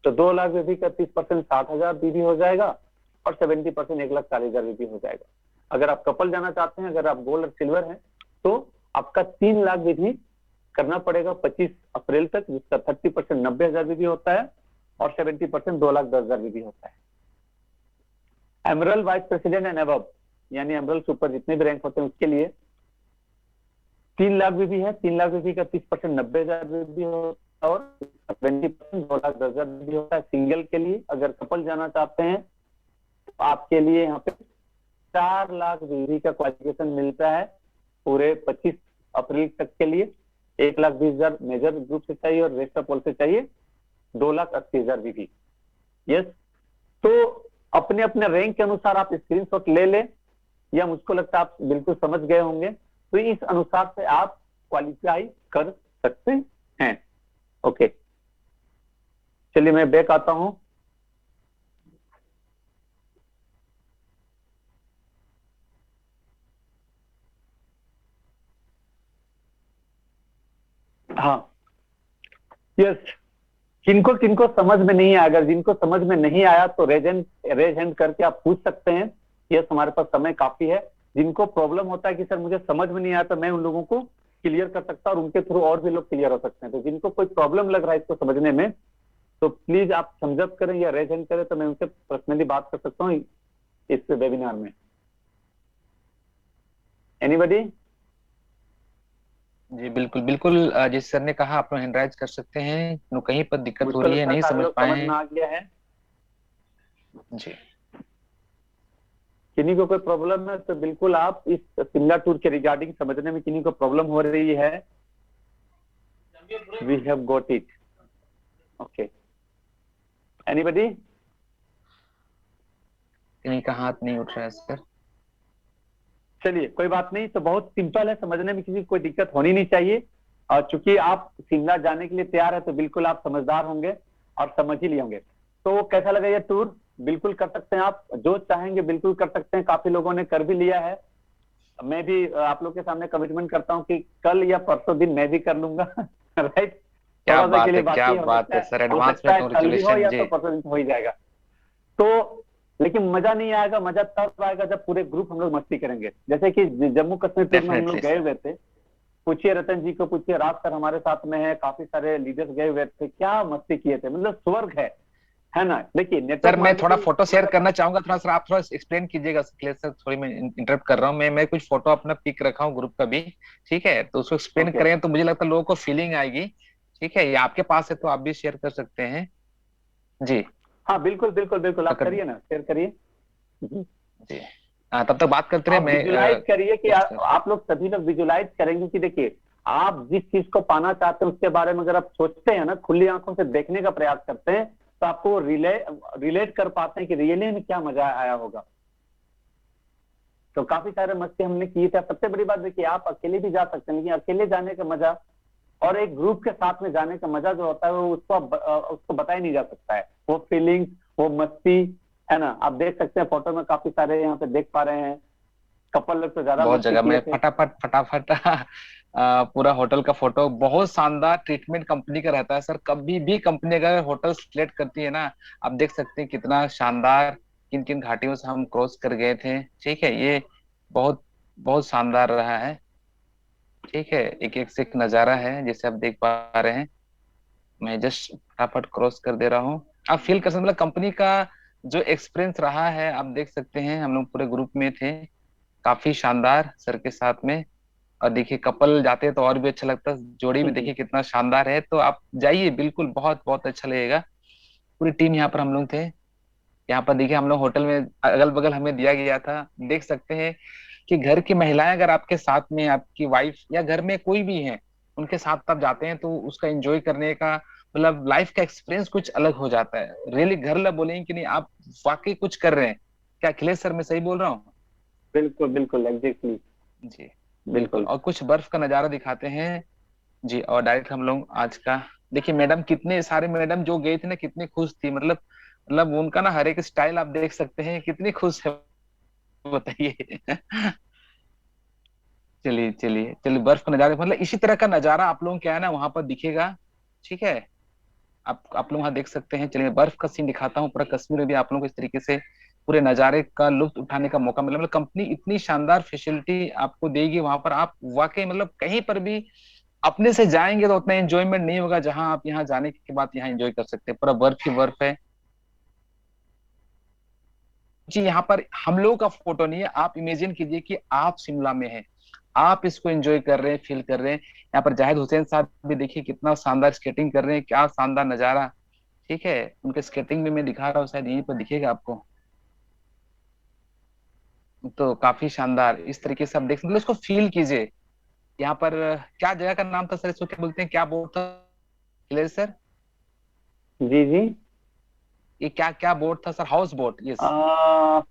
तो 2 लाख बीबी का 30% 60,000 बीबी हो जाएगा और 70% 1,40,000 बीबी हो जाएगा। अगर आप कपल जाना चाहते हैं, अगर आप गोल्ड और सिल्वर हैं तो आपका 3 लाख बीबी करना पड़ेगा 25 अप्रैल तक, जिसका 30% 90,000 बीबी होता है और 70% 2,10,000 बीबी होता है। एमरल वाइस प्रेसिडेंट एंड अबव यानी एमरल सुपर जितने भी रैंक होते हैं उसके लिए 3 लाख बीबी है। 3 लाख बीबी का 30% 90,000 बीबी होता है और 20% 2,10,000 बीबी होता है सिंगल के लिए। अगर कपल जाना चाहते हैं तो आपके लिए यहाँ पे 4 लाख बीबी का क्वालिफिकेशन मिलता है पूरे 25 अप्रैल तक के लिए। 1,20,000 मेजर ग्रुप से चाहिए और रेस्ट ऑफ ऑल से चाहिए 2,80,000 वीवी। यस, तो अपने अपने रैंक के अनुसार आप स्क्रीनशॉट ले लें, या मुझको लगता है आप बिल्कुल समझ गए होंगे, तो इस अनुसार से आप क्वालिफाई कर सकते हैं। ओके, चलिए मैं बैक आता हूं। हाँ, यस, किनको किनको समझ में नहीं आया, अगर जिनको समझ में नहीं आया तो रेज हैंड करके आप पूछ सकते हैं। यस, हमारे पास समय काफी है। जिनको प्रॉब्लम होता है कि सर मुझे समझ में नहीं आया, तो मैं उन लोगों को क्लियर कर सकता हूं और उनके थ्रू और भी लोग क्लियर हो सकते हैं। तो जिनको कोई प्रॉब्लम लग रहा है इसको समझने में, तो प्लीज आप समझप करें या रेज हैंड करें, तो मैं उनसे पर्सनली बात कर सकता हूँ इस वेबिनार में। एनीबडी? जी बिल्कुल बिल्कुल, जिस सर ने कहा आप लोग हैंड राइज कर सकते हैं, तो कहीं पर दिक्कत हो मुझको रही है, लगता है नहीं सारे समझ लोग पाए समझ हैं। में आ गया है। जी किन्हीं को कोई प्रॉब्लम है तो बिल्कुल आप इस शिमला टूर के रिगार्डिंग समझने में किन्हीं को प्रॉब्लम हो रही है, we have got it. Okay, anybody? किन्हीं का हाथ नहीं उठ रहा है सर। चलिए कोई बात नहीं, तो बहुत सिंपल है, समझने में किसी को कोई दिक्कत होनी नहीं चाहिए। और चूंकि आप शिमला जाने के लिए तैयार है, तो बिल्कुल आप समझदार होंगे और समझ ही लिए होंगे। तो कैसा लगा ये टूर? बिल्कुल कर सकते हैं आप, जो चाहेंगे बिल्कुल कर सकते हैं। काफी लोगों ने कर भी लिया है। मैं भी आप लोग के सामने कमिटमेंट करता हूँ कि कल या परसों दिन मैं भी कर लूंगा। राइट, क्या थोड़ा सा के बात लिए है, क्या बाकी बात है सर, हो एडवांस सकता में है कल भी हो कॉन्ग्रेचुलेशन या जी। तो परसों दिन हो ही जाएगा। तो लेकिन मजा नहीं आएगा, मजा तब आएगा जब पूरे ग्रुप हम लोग मस्ती करेंगे। जैसे कि जम्मू कश्मीर टूर में हम लोग डेफिनेटली गए सर। हुए थे, पूछिए रतन जी को, पूछिए राज सर हमारे साथ में है, काफी सारे लीडर्स गए हुए थे, क्या मस्ती किए थे, मतलब स्वर्ग है ना। देखिए सर नेटवर्क मैं थोड़ा मार्केटिंग फोटो शेयर मतलब, करना चाहूंगा, थोड़ा सा आप थोड़ा एक्सप्लेन कीजिएगा अखिलेश सर, थोड़ी मैं इंटरप्ट कर रहा हूँ। मैं कुछ फोटो अपना पिक रखा हूँ ग्रुप का भी, ठीक है, तो उसको एक्सप्लेन ओके, करें तो मुझे लगता है लोगों को फीलिंग आएगी। ठीक है, ये आपके पास है तो आप भी शेयर कर सकते हैं। जी हाँ बिल्कुल बिल्कुल बिल्कुल, आप अगर करिए ना, शेयर करिए। जी, जी तब तक बात करते रहे, आप मैं विजुलाइज करिए कि कुछ कर। आप लोग सभी लोग विजुलाइज करेंगे कि देखिए, आप जिस चीज को पाना चाहते हैं उसके बारे में अगर आप सोचते हैं ना, खुली आंखों से देखने का प्रयास करते हैं, तो आपको रिलेट कर पाते हैं कि रियली में क्या मजा आया होगा। तो काफी सारे मस्ती हमने की थी। सबसे बड़ी बात देखिए, आप अकेले भी जा सकते हैं, लेकिन अकेले जाने का मजा और एक ग्रुप के साथ में जाने का मजा जो होता है, वो उसको बताया नहीं जा सकता है। वो फीलिंग, वो मस्ती, है ना। आप देख सकते हैं फोटो में, काफी सारे यहाँ पे देख पा रहे हैं, कपल लोग तो ज्यादा बहुत मस्ती जगह किए में थे। फटाफट फटाफट पूरा होटल का फोटो, बहुत शानदार ट्रीटमेंट कंपनी का रहता है सर। कभी भी कंपनी अगर होटल सिलेक्ट करती है ना, आप देख सकते हैं कितना शानदार, किन किन घाटियों से हम क्रॉस कर गए थे। ठीक है, ये बहुत बहुत शानदार रहा है। ठीक है, एक एक से एक नजारा है जैसे आप देख पा रहे हैं। मैं जस्ट फटाफट क्रॉस कर दे रहा हूँ, आप फील कर सकते हैं, मतलब कंपनी का जो एक्सपीरियंस रहा है आप देख सकते हैं। हम लोग पूरे ग्रुप में थे, काफी शानदार सर के साथ में। और देखिए कपल जाते हैं तो और भी अच्छा लगता है, जोड़ी भी देखिए कितना शानदार है। तो आप जाइए, बिल्कुल बहुत बहुत अच्छा लगेगा। पूरी टीम यहाँ पर हम लोग थे। यहाँ पर देखिए हम लोग होटल में अगल बगल हमें दिया गया था, देख सकते हैं कि घर की महिलाएं अगर आपके साथ में, आपकी वाइफ या घर में कोई भी है, उनके साथ आप जाते हैं तो उसका एंजॉय करने का मतलब लाइफ का एक्सपीरियंस कुछ अलग हो जाता है। रियली घर ला बोलेंगे कि नहीं, आप वाकई कुछ कर रहे हैं। क्या अखिलेश सर मैं सही बोल रहा हूँ? बिल्कुल बिल्कुल, एग्जैक्टली, जी बिल्कुल। बिल्कुल। और कुछ बर्फ का नजारा दिखाते हैं जी। और डायरेक्ट हम लोग आज का देखिए, मैडम कितने सारे, मैडम जो गई थी ना कितनी खुश थी, मतलब उनका ना हर एक स्टाइल आप देख सकते हैं कितनी खुश है, बताइए। चलिए चलिए चलिए, बर्फ का नजारा मतलब इसी तरह का नजारा आप लोगों क्या है ना वहां पर दिखेगा। ठीक है, आप लोग वहां देख सकते हैं। चलिए बर्फ का सीन दिखाता हूँ, पूरा कश्मीर में भी आप लोगों को इस तरीके से पूरे नजारे का लुत्फ उठाने का मौका मिला। मतलब कंपनी इतनी शानदार फैसिलिटी आपको देगी वहां पर, आप वाकई मतलब कहीं पर भी अपने से जाएंगे तो उतना एंजॉयमेंट नहीं होगा जहां आप यहाँ जाने के बाद यहाँ एंजॉय कर सकते हैं। पूरा बर्फ ही बर्फ है जी। यहाँ पर हम लोगों का फोटो नहीं है, आप इमेजिन कीजिए कि आप शिमला में हैं, आप इसको एंजॉय कर रहे हैं, फील कर रहे हैं। यहाँ पर जाहिद हुसैन साहब भी देखिए कितना शानदार स्केटिंग कर रहे हैं, क्या शानदार नजारा। ठीक है, उनके स्केटिंग में मैं दिखा रहा हूँ, शायद यहीं पर दिखेगा आपको। तो काफी शानदार इस तरीके से आप देख सकते हैं, मतलब इसको फील कीजिए। यहाँ पर क्या जगह का नाम था सर, इसको क्या बोलते हैं, क्या बोर्ड था खिलेश सर? जी जी। ये क्या क्या बोर्ड था सर? हाउस बोट, यस, आ,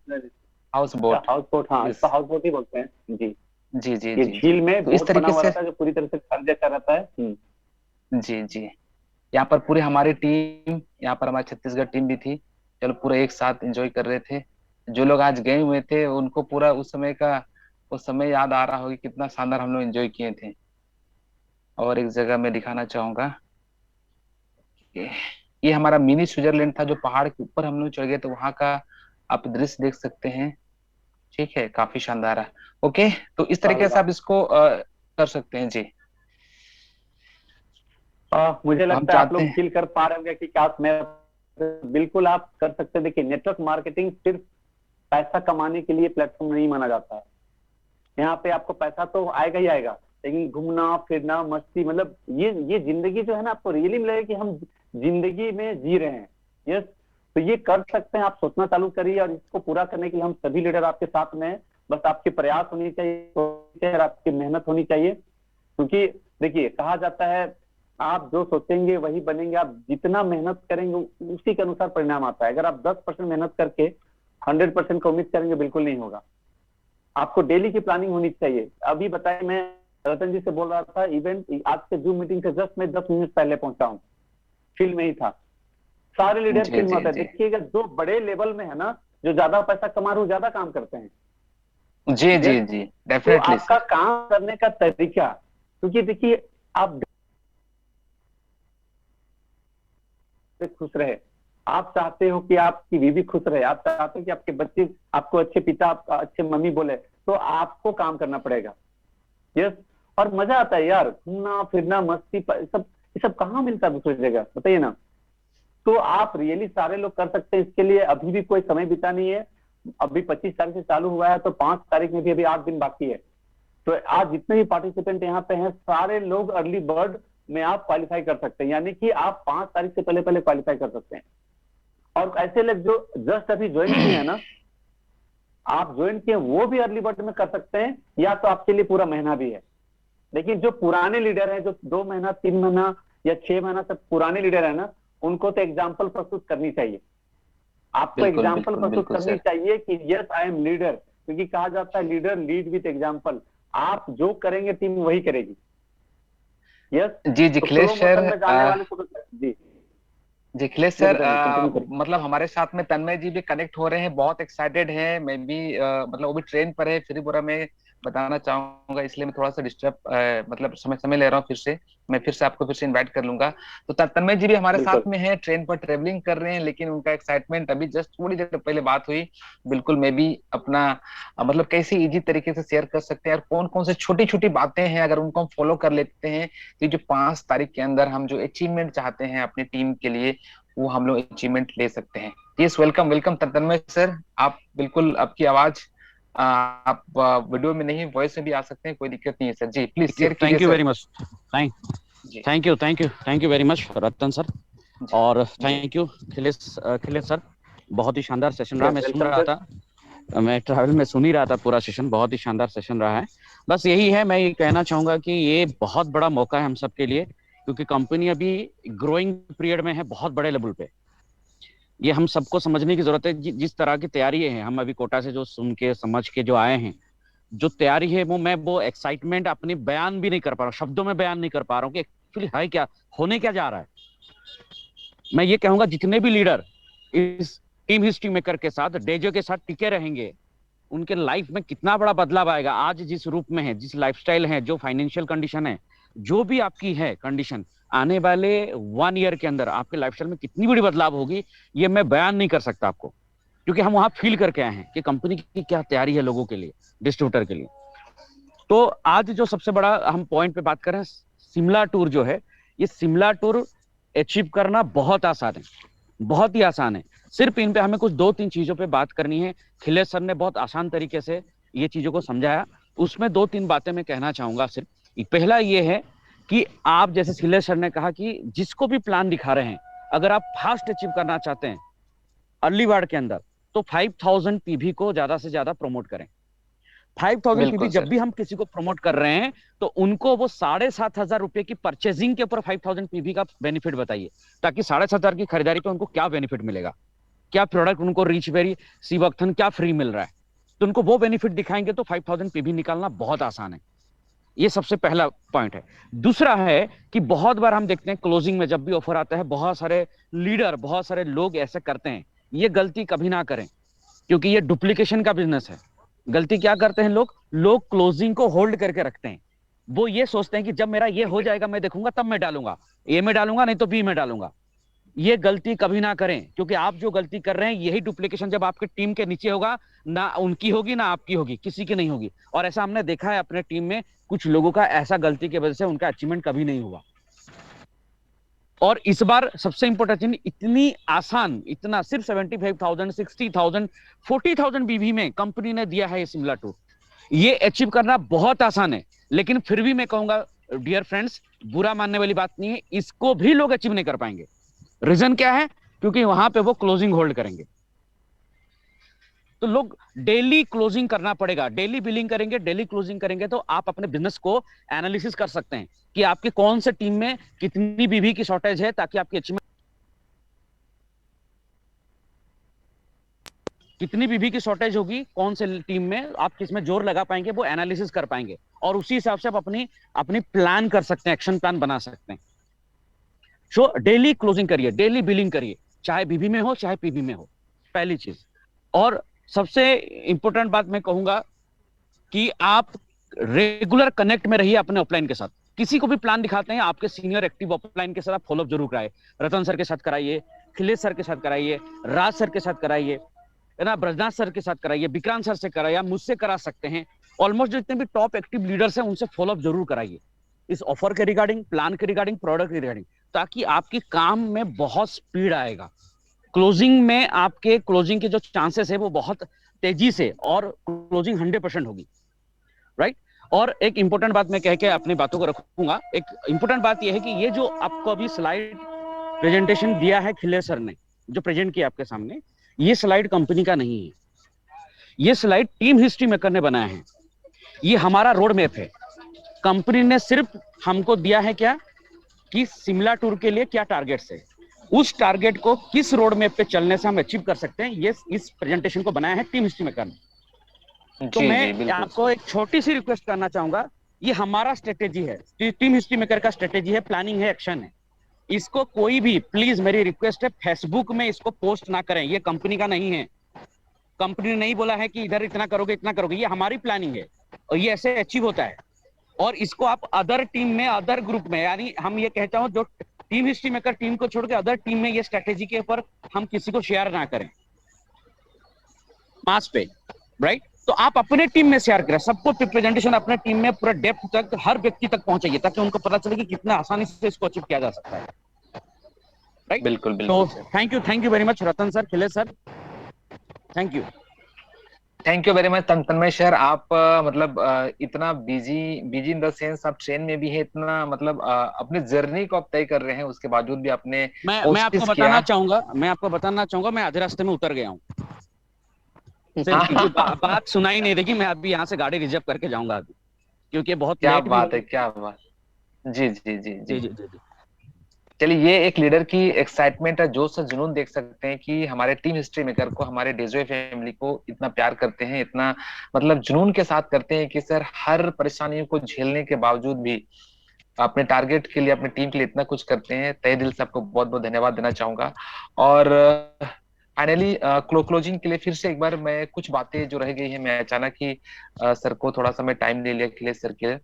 हाउस बोट, हाउस बोट, हाँ इसको यस। हाउस बोट ही बोलते हैं जी। जी जी ये जी जी। झील में तो इस बोट बना तरीके हुआ से, रहता है जो पूरी तरह से घर जैसा रहता है। जी जी, यहाँ पर पूरी हमारी टीम, यहाँ पर हमारी छत्तीसगढ़ टीम भी थी। चलो पूरे एक साथ एंजॉय कर रहे थे। जो लोग आज गए हुए थे उनको पूरा उस समय का, उस समय याद आ रहा होगा कितना शानदार हम लोग एंजॉय किए थे। और एक जगह मैं दिखाना चाहूंगा, ये ये हमारा मिनी स्विट्जरलैंड था, जो पहाड़ के ऊपर हम लोग चढ़ गए तो वहां का आप दृश्य देख सकते हैं। ठीक है, काफी शानदार है। ओके, तो इस अरे तरीके से वाह। आप इसको कर सकते हैं जी। मुझे तो हम लगता है आप चाहते लोग हैं, फील कर पा रहे होंगे कि काश मैं, बिल्कुल आप कर सकते हैं। देखिए, नेटवर्क मार्केटिंग सिर्फ पैसा कमाने के लिए प्लेटफॉर्म नहीं माना जाता है। यहाँ पे आपको पैसा तो आएगा ही आएगा, लेकिन घूमना फिरना मस्ती, मतलब ये जिंदगी जो है ना, आपको रियली मिलेगा कि हम जिंदगी में जी रहे हैं। यस। तो ये कर सकते हैं, आप सोचना चालू करिए, और इसको पूरा करने के लिए हम सभी लीडर आपके साथ में हैं। बस आपके प्रयास होनी चाहिए और आपकी मेहनत होनी चाहिए। क्योंकि देखिए, कहा जाता है आप जो सोचेंगे वही बनेंगे। आप जितना मेहनत करेंगे उसी के अनुसार परिणाम आता है। अगर आप 10% मेहनत करके 100% का उम्मीद करेंगे, बिल्कुल नहीं होगा। आपको डेली की प्लानिंग होनी चाहिए। अभी बताए, मैं रतन जी से बोल रहा था, इवेंट आज के जूम मीटिंग से जस्ट मैं 10 मिनट पहले पहुंचा हूँ, फील्ड में ही था। सारे लीडर जी फील्ड में जी होता है। जी देखिएगा, जो बड़े लेवल में है ना, जो ज्यादा पैसा कमा रहे, ज्यादा काम करते हैं। जी यस। जी जी, तो डेफिनेटली आपका सर। काम करने का तरीका, क्योंकि देखिए, आप खुश रहे, आप चाहते हो कि आपकी बीवी खुश रहे, आप चाहते हो कि आपके बच्चे आपको अच्छे पिता, आपका अच्छे मम्मी बोले, तो आपको काम करना पड़ेगा। यस। और मजा आता है यार, घूमना फिरना मस्ती सब, ये सब कहाँ मिलता है दूसरी जगह, बताइए ना। तो आप रियली सारे लोग कर सकते हैं इसके लिए। अभी भी कोई समय बीता नहीं है। अभी 25 तारीख से चालू हुआ है, तो 5 तारीख में भी अभी 8 दिन बाकी है। तो आज जितने भी पार्टिसिपेंट यहाँ पे हैं, सारे लोग अर्ली बर्ड में आप क्वालिफाई कर सकते हैं, यानी कि आप 5 तारीख से पहले पहले क्वालिफाई कर सकते हैं। और ऐसे लोग जो जस्ट अभी ज्वाइन किए हैं ना, आप ज्वाइन किए, वो भी अर्ली बर्ड में कर सकते हैं, या तो आपके लिए पूरा महीना भी है। लेकिन जो पुराने लीडर हैं, जो 2 महीना 3 महीना या 6 महीना तक पुराने लीडर है ना, उनको तो एग्जाम्पल प्रस्तुत करनी चाहिए। आपको बिल्कुल एग्जाम्पल बिल्कुल प्रस्तुत बिल्कुल करनी सर। चाहिए कि यस आई एम लीडर, क्योंकि कहा जाता है लीडर लीड विथ एग्जाम्पल। आप जो करेंगे टीम वही करेगी। यस। जी जी तो खिलेश स्लो सर, मोशन में जाने वाले को जी। जी खिलेश जी सर, बताइए, कंटिन्यू करिए। मतलब हमारे साथ में तन्मय जी भी कनेक्ट हो रहे हैं, बहुत एक्साइटेड हैं। मैं भी मतलब वो भी ट्रेन पर है, फिर बुरा मैं बताना चाहूंगा, इसलिए मैं थोड़ा सा डिस्टर्ब, मतलब समय समय ले रहा हूँ। फिर से मैं फिर से आपको फिर से इनवाइट कर लूंगा। तो तन्मय जी भी हमारे बिल्कुल साथ में हैं, ट्रेन पर ट्रेवलिंग कर रहे हैं, लेकिन उनका एक्साइटमेंट अभी जस्ट थोड़ी देर पहले बात हुई। बिल्कुल मैं भी अपना मतलब कैसे इजी तरीके से शेयर कर सकते हैं, और कौन कौन से छोटी छोटी बातें हैं अगर उनको हम फॉलो कर लेते हैं, तो जो 5 तारीख के अंदर हम जो अचीवमेंट चाहते हैं अपनी टीम के लिए, वो हम लोग अचीवमेंट ले सकते हैं। यस, वेलकम वेलकम तन्मय सर। आप बिल्कुल, आपकी आवाज आप वीडियो में नहीं, वॉइस में भी आ सकते हैं, कोई दिक्कत नहीं है सर। जी प्लीज शेयर कीजिए thank you sir. Very much. Thank जी thank you very much Ratan sir. जी और जी thank you Khilesh, Khilesh sir. बहुत ही शानदार सेशन रहा, मैं सुन वेलकम रहा सर। था, मैं ट्रैवल में सुन ही रहा था पूरा सेशन। बहुत ही शानदार सेशन रहा है। बस यही है, मैं ये कहना चाहूंगा कि ये बहुत बड़ा मौका है हम सबके लिए, क्योंकि कंपनी अभी ग्रोइंग पीरियड में है, बहुत बड़े लेवल पे। ये हम सबको समझने की जरूरत है। जिस तरह की तैयारी है, हम अभी कोटा से जो सुन के समझ के जो आए हैं, जो तैयारी है, वो एक्साइटमेंट अपनी बयान भी नहीं कर पा रहा हूँ, शब्दों में बयान नहीं कर पा रहा हूँ कि एक्चुअली है क्या, होने क्या जा रहा है। मैं ये कहूंगा, जितने भी लीडर इस टीम हिस्ट्री मेकर के साथ, डेजो के साथ टिके रहेंगे, उनके लाइफ में कितना बड़ा बदलाव आएगा। आज जिस रूप में है, जिस लाइफस्टाइल है, जो फाइनेंशियल कंडीशन है, जो भी आपकी है कंडीशन, आने वाले 1 ईयर के अंदर आपके लाइफस्टाइल में कितनी बड़ी बदलाव होगी, ये मैं बयान नहीं कर सकता आपको, क्योंकि हम वहां फील करके आए हैं कि कंपनी की क्या तैयारी है लोगों के लिए, डिस्ट्रीब्यूटर के लिए। तो आज जो सबसे बड़ा हम पॉइंट पे बात कर रहे हैं, शिमला टूर जो है, ये शिमला टूर अचीव करना बहुत आसान है, बहुत ही आसान है। सिर्फ इन पे हमें कुछ 2-3 चीजों पे बात करनी है। खिलेश सर ने बहुत आसान तरीके से ये चीजों को समझाया, उसमें 2-3 बातें मैं कहना चाहूंगा। सिर्फ पहला ये है कि आप, जैसे खिलेश सर ने कहा कि जिसको भी प्लान दिखा रहे हैं, अगर आप फास्ट अचीव करना चाहते हैं अर्ली वर्ड के अंदर, तो 5000 पीवी को ज्यादा से ज्यादा प्रमोट करें। 5000 पीवी बिल्कुल जब सर। भी हम किसी को प्रमोट कर रहे हैं तो उनको वो 7500 रुपए की परचेजिंग के ऊपर 5000 पीवी का बेनिफिट बताइए, ताकि 7500 की खरीदारी पे उनको क्या बेनिफिट मिलेगा, क्या प्रोडक्ट उनको रीच वेरी सीवक्थन क्या फ्री मिल रहा है, तो उनको वो बेनिफिट दिखाएंगे तो 5000 पीवी निकालना बहुत आसान है। ये सबसे पहला पॉइंट है। दूसरा है कि बहुत बार हम देखते हैं क्लोजिंग में जब भी ऑफर आता है, बहुत सारे लीडर, बहुत सारे लोग ऐसे करते हैं। ये गलती कभी ना करें, क्योंकि ये डुप्लीकेशन का बिजनेस है। गलती क्या करते हैं लोग, लोग क्लोजिंग को होल्ड करके रखते हैं। वो ये सोचते हैं कि जब मेरा ये हो जाएगा मैं देखूंगा तब मैं डालूंगा, ए में डालूंगा नहीं तो बी में डालूंगा। ये गलती कभी ना करें, क्योंकि आप जो गलती कर रहे हैं यही डुप्लीकेशन जब आपके टीम के नीचे होगा, ना उनकी होगी ना आपकी होगी, किसी की नहीं होगी। और ऐसा हमने देखा है अपने टीम में, कुछ लोगों का ऐसा गलती की वजह से उनका अचीवमेंट कभी नहीं हुआ। और इस बार सबसे इंपॉर्टेंट चीज, इतनी आसान, इतना सिर्फ 75,000, 60,000, 40,000 बीवी में कंपनी ने दिया है ये सिमला टूर। ये अचीव करना बहुत आसान है, लेकिन फिर भी मैं कहूंगा डियर फ्रेंड्स, बुरा मानने वाली बात नहीं है, इसको भी लोग अचीव नहीं कर पाएंगे। रीजन क्या है, क्योंकि वहां पे वो क्लोजिंग होल्ड करेंगे। तो लोग डेली क्लोजिंग करना पड़ेगा, डेली बिलिंग करेंगे, डेली क्लोजिंग करेंगे, तो आप अपने बिजनेस को एनालिसिस कर सकते हैं कि आपके कौन से टीम में कितनी बीवी की शॉर्टेज है, ताकि आपकी अचीवमेंट कितनी बीवी की शॉर्टेज होगी, कौन से टीम में आप किसमें जोर लगा पाएंगे, वो एनालिसिस कर पाएंगे। और उसी हिसाब से आप अपनी अपनी प्लान कर सकते हैं, एक्शन प्लान बना सकते हैं। सो डेली क्लोजिंग करिए, डेली बिलिंग करिए, चाहे बीबी में हो चाहे पीबी में हो, पहली चीज। और सबसे इंपॉर्टेंट बात मैं कहूंगा कि आप रेगुलर कनेक्ट में रहिए अपने ऑफलाइन के साथ। किसी को भी प्लान दिखाते हैं, आपके सीनियर एक्टिव ऑफलाइन के साथ आप फॉलोअप जरूर कराइए। रतन सर के साथ कराइए, खिलेश सर के साथ कराइए, राज सर के साथ कराइए, है ना, ब्रजनाथ सर के साथ कराइए, विक्रांत सर से कराइए, आप मुझसे करा सकते हैं। ऑलमोस्ट जितने भी टॉप एक्टिव लीडर्स हैं उनसे फॉलोअप जरूर कराइए, इस ऑफर के रिगार्डिंग, प्लान के रिगार्डिंग, प्रोडक्ट के रिगार्डिंग, ताकि आपकी काम में बहुत स्पीड आएगा। क्लोजिंग में आपके क्लोजिंग के जो चांसेस है वो बहुत तेजी से, और क्लोजिंग 100% होगी, राइट। और एक इंपॉर्टेंट बात मैं कह के अपनी बातों को रखूंगा, एक इंपॉर्टेंट बात यह है कि ये जो आपको अभी स्लाइड प्रेजेंटेशन दिया है खिले सर ने, जो प्रेजेंट किया आपके सामने, ये स्लाइड कंपनी का नहीं है, ये स्लाइड टीम हिस्ट्री मेकर ने बनाया है। ये हमारा रोड मैप है। कंपनी ने सिर्फ हमको दिया है क्या, कि शिमला टूर के लिए क्या टारगेट्स है, उस टारगेट को किस रोड मैप पे चलने से हम अचीव कर सकते हैं, ये इस प्रेजेंटेशन को बनाया है टीम हिस्ट्री मेकर ने। तो जी मैं जी बिल्कुल आपको सर। एक छोटी सी रिक्वेस्ट करना चाहूंगा, ये हमारा स्ट्रेटेजी है, टीम हिस्ट्री मेकर का स्ट्रेटेजी है, प्लानिंग है, एक्शन है। इसको कोई भी, प्लीज मेरी रिक्वेस्ट है, फेसबुक में इसको पोस्ट ना करें, ये कंपनी का नहीं है। कंपनी ने नहीं बोला है कि इधर इतना करोगे इतना करोगे, ये हमारी प्लानिंग है और ये ऐसे अचीव होता है। और इसको आप अदर टीम में, अदर ग्रुप में, यानी हम ये कहता हूं जो टीम हिस्ट्री मेकर टीम को छोड़ के अदर टीम में ये स्ट्रेटेजी के ऊपर हम किसी को शेयर ना करें मास पे, राइट। तो आप अपने टीम में शेयर करें, सबको प्रेजेंटेशन अपने टीम में पूरा डेप्थ तक, हर व्यक्ति तक पहुंचाइए, ताकि उनको पता चले कि कितना आसानी से इसको अचीव किया जा सकता है, राइट। बिल्कुल तो बिल्कुल sir. Thank you very much Ratan sir, Khilesh sir, thank you. Thank you very much Tanmay sir. आप मतलब इतना busy, busy in the sense आप ट्रेन में भी है, इतना मतलब अपनी जर्नी को आप तय कर रहे हैं, उसके बावजूद भी आपने मैं आपको कोशिश किया। बताना चाहूंगा, मैं आधे रास्ते में उतर गया हूँ सिर्फ, क्योंकि हाँ बात सुनाई नहीं देगी। मैं अभी यहाँ से गाड़ी रिजर्व करके जाऊंगा अभी, क्योंकि बहुत क्या लेट भी हो बात है, गया। क्या बात। जी जी जी जी जी। जी जी जी। चलिए, ये एक लीडर की एक्साइटमेंट है, जोश और जुनून देख सकते हैं कि हमारे टीम हिस्ट्री मेकर को, हमारे डेजोय फैमिली को इतना प्यार करते हैं, इतना मतलब जुनून के साथ करते हैं कि सर हर परेशानियों को झेलने के बावजूद भी अपने टारगेट के लिए, अपने टीम के लिए इतना कुछ करते हैं। तहे दिल से आपको बहुत बहुत धन्यवाद देना चाहूंगा। और फाइनली क्लोजिंग के लिए फिर से एक बार मैं कुछ बातें जो रह गई है, मैं अचानक ही सर को थोड़ा सा मैं टाइम ले लिया के लिए, सर के,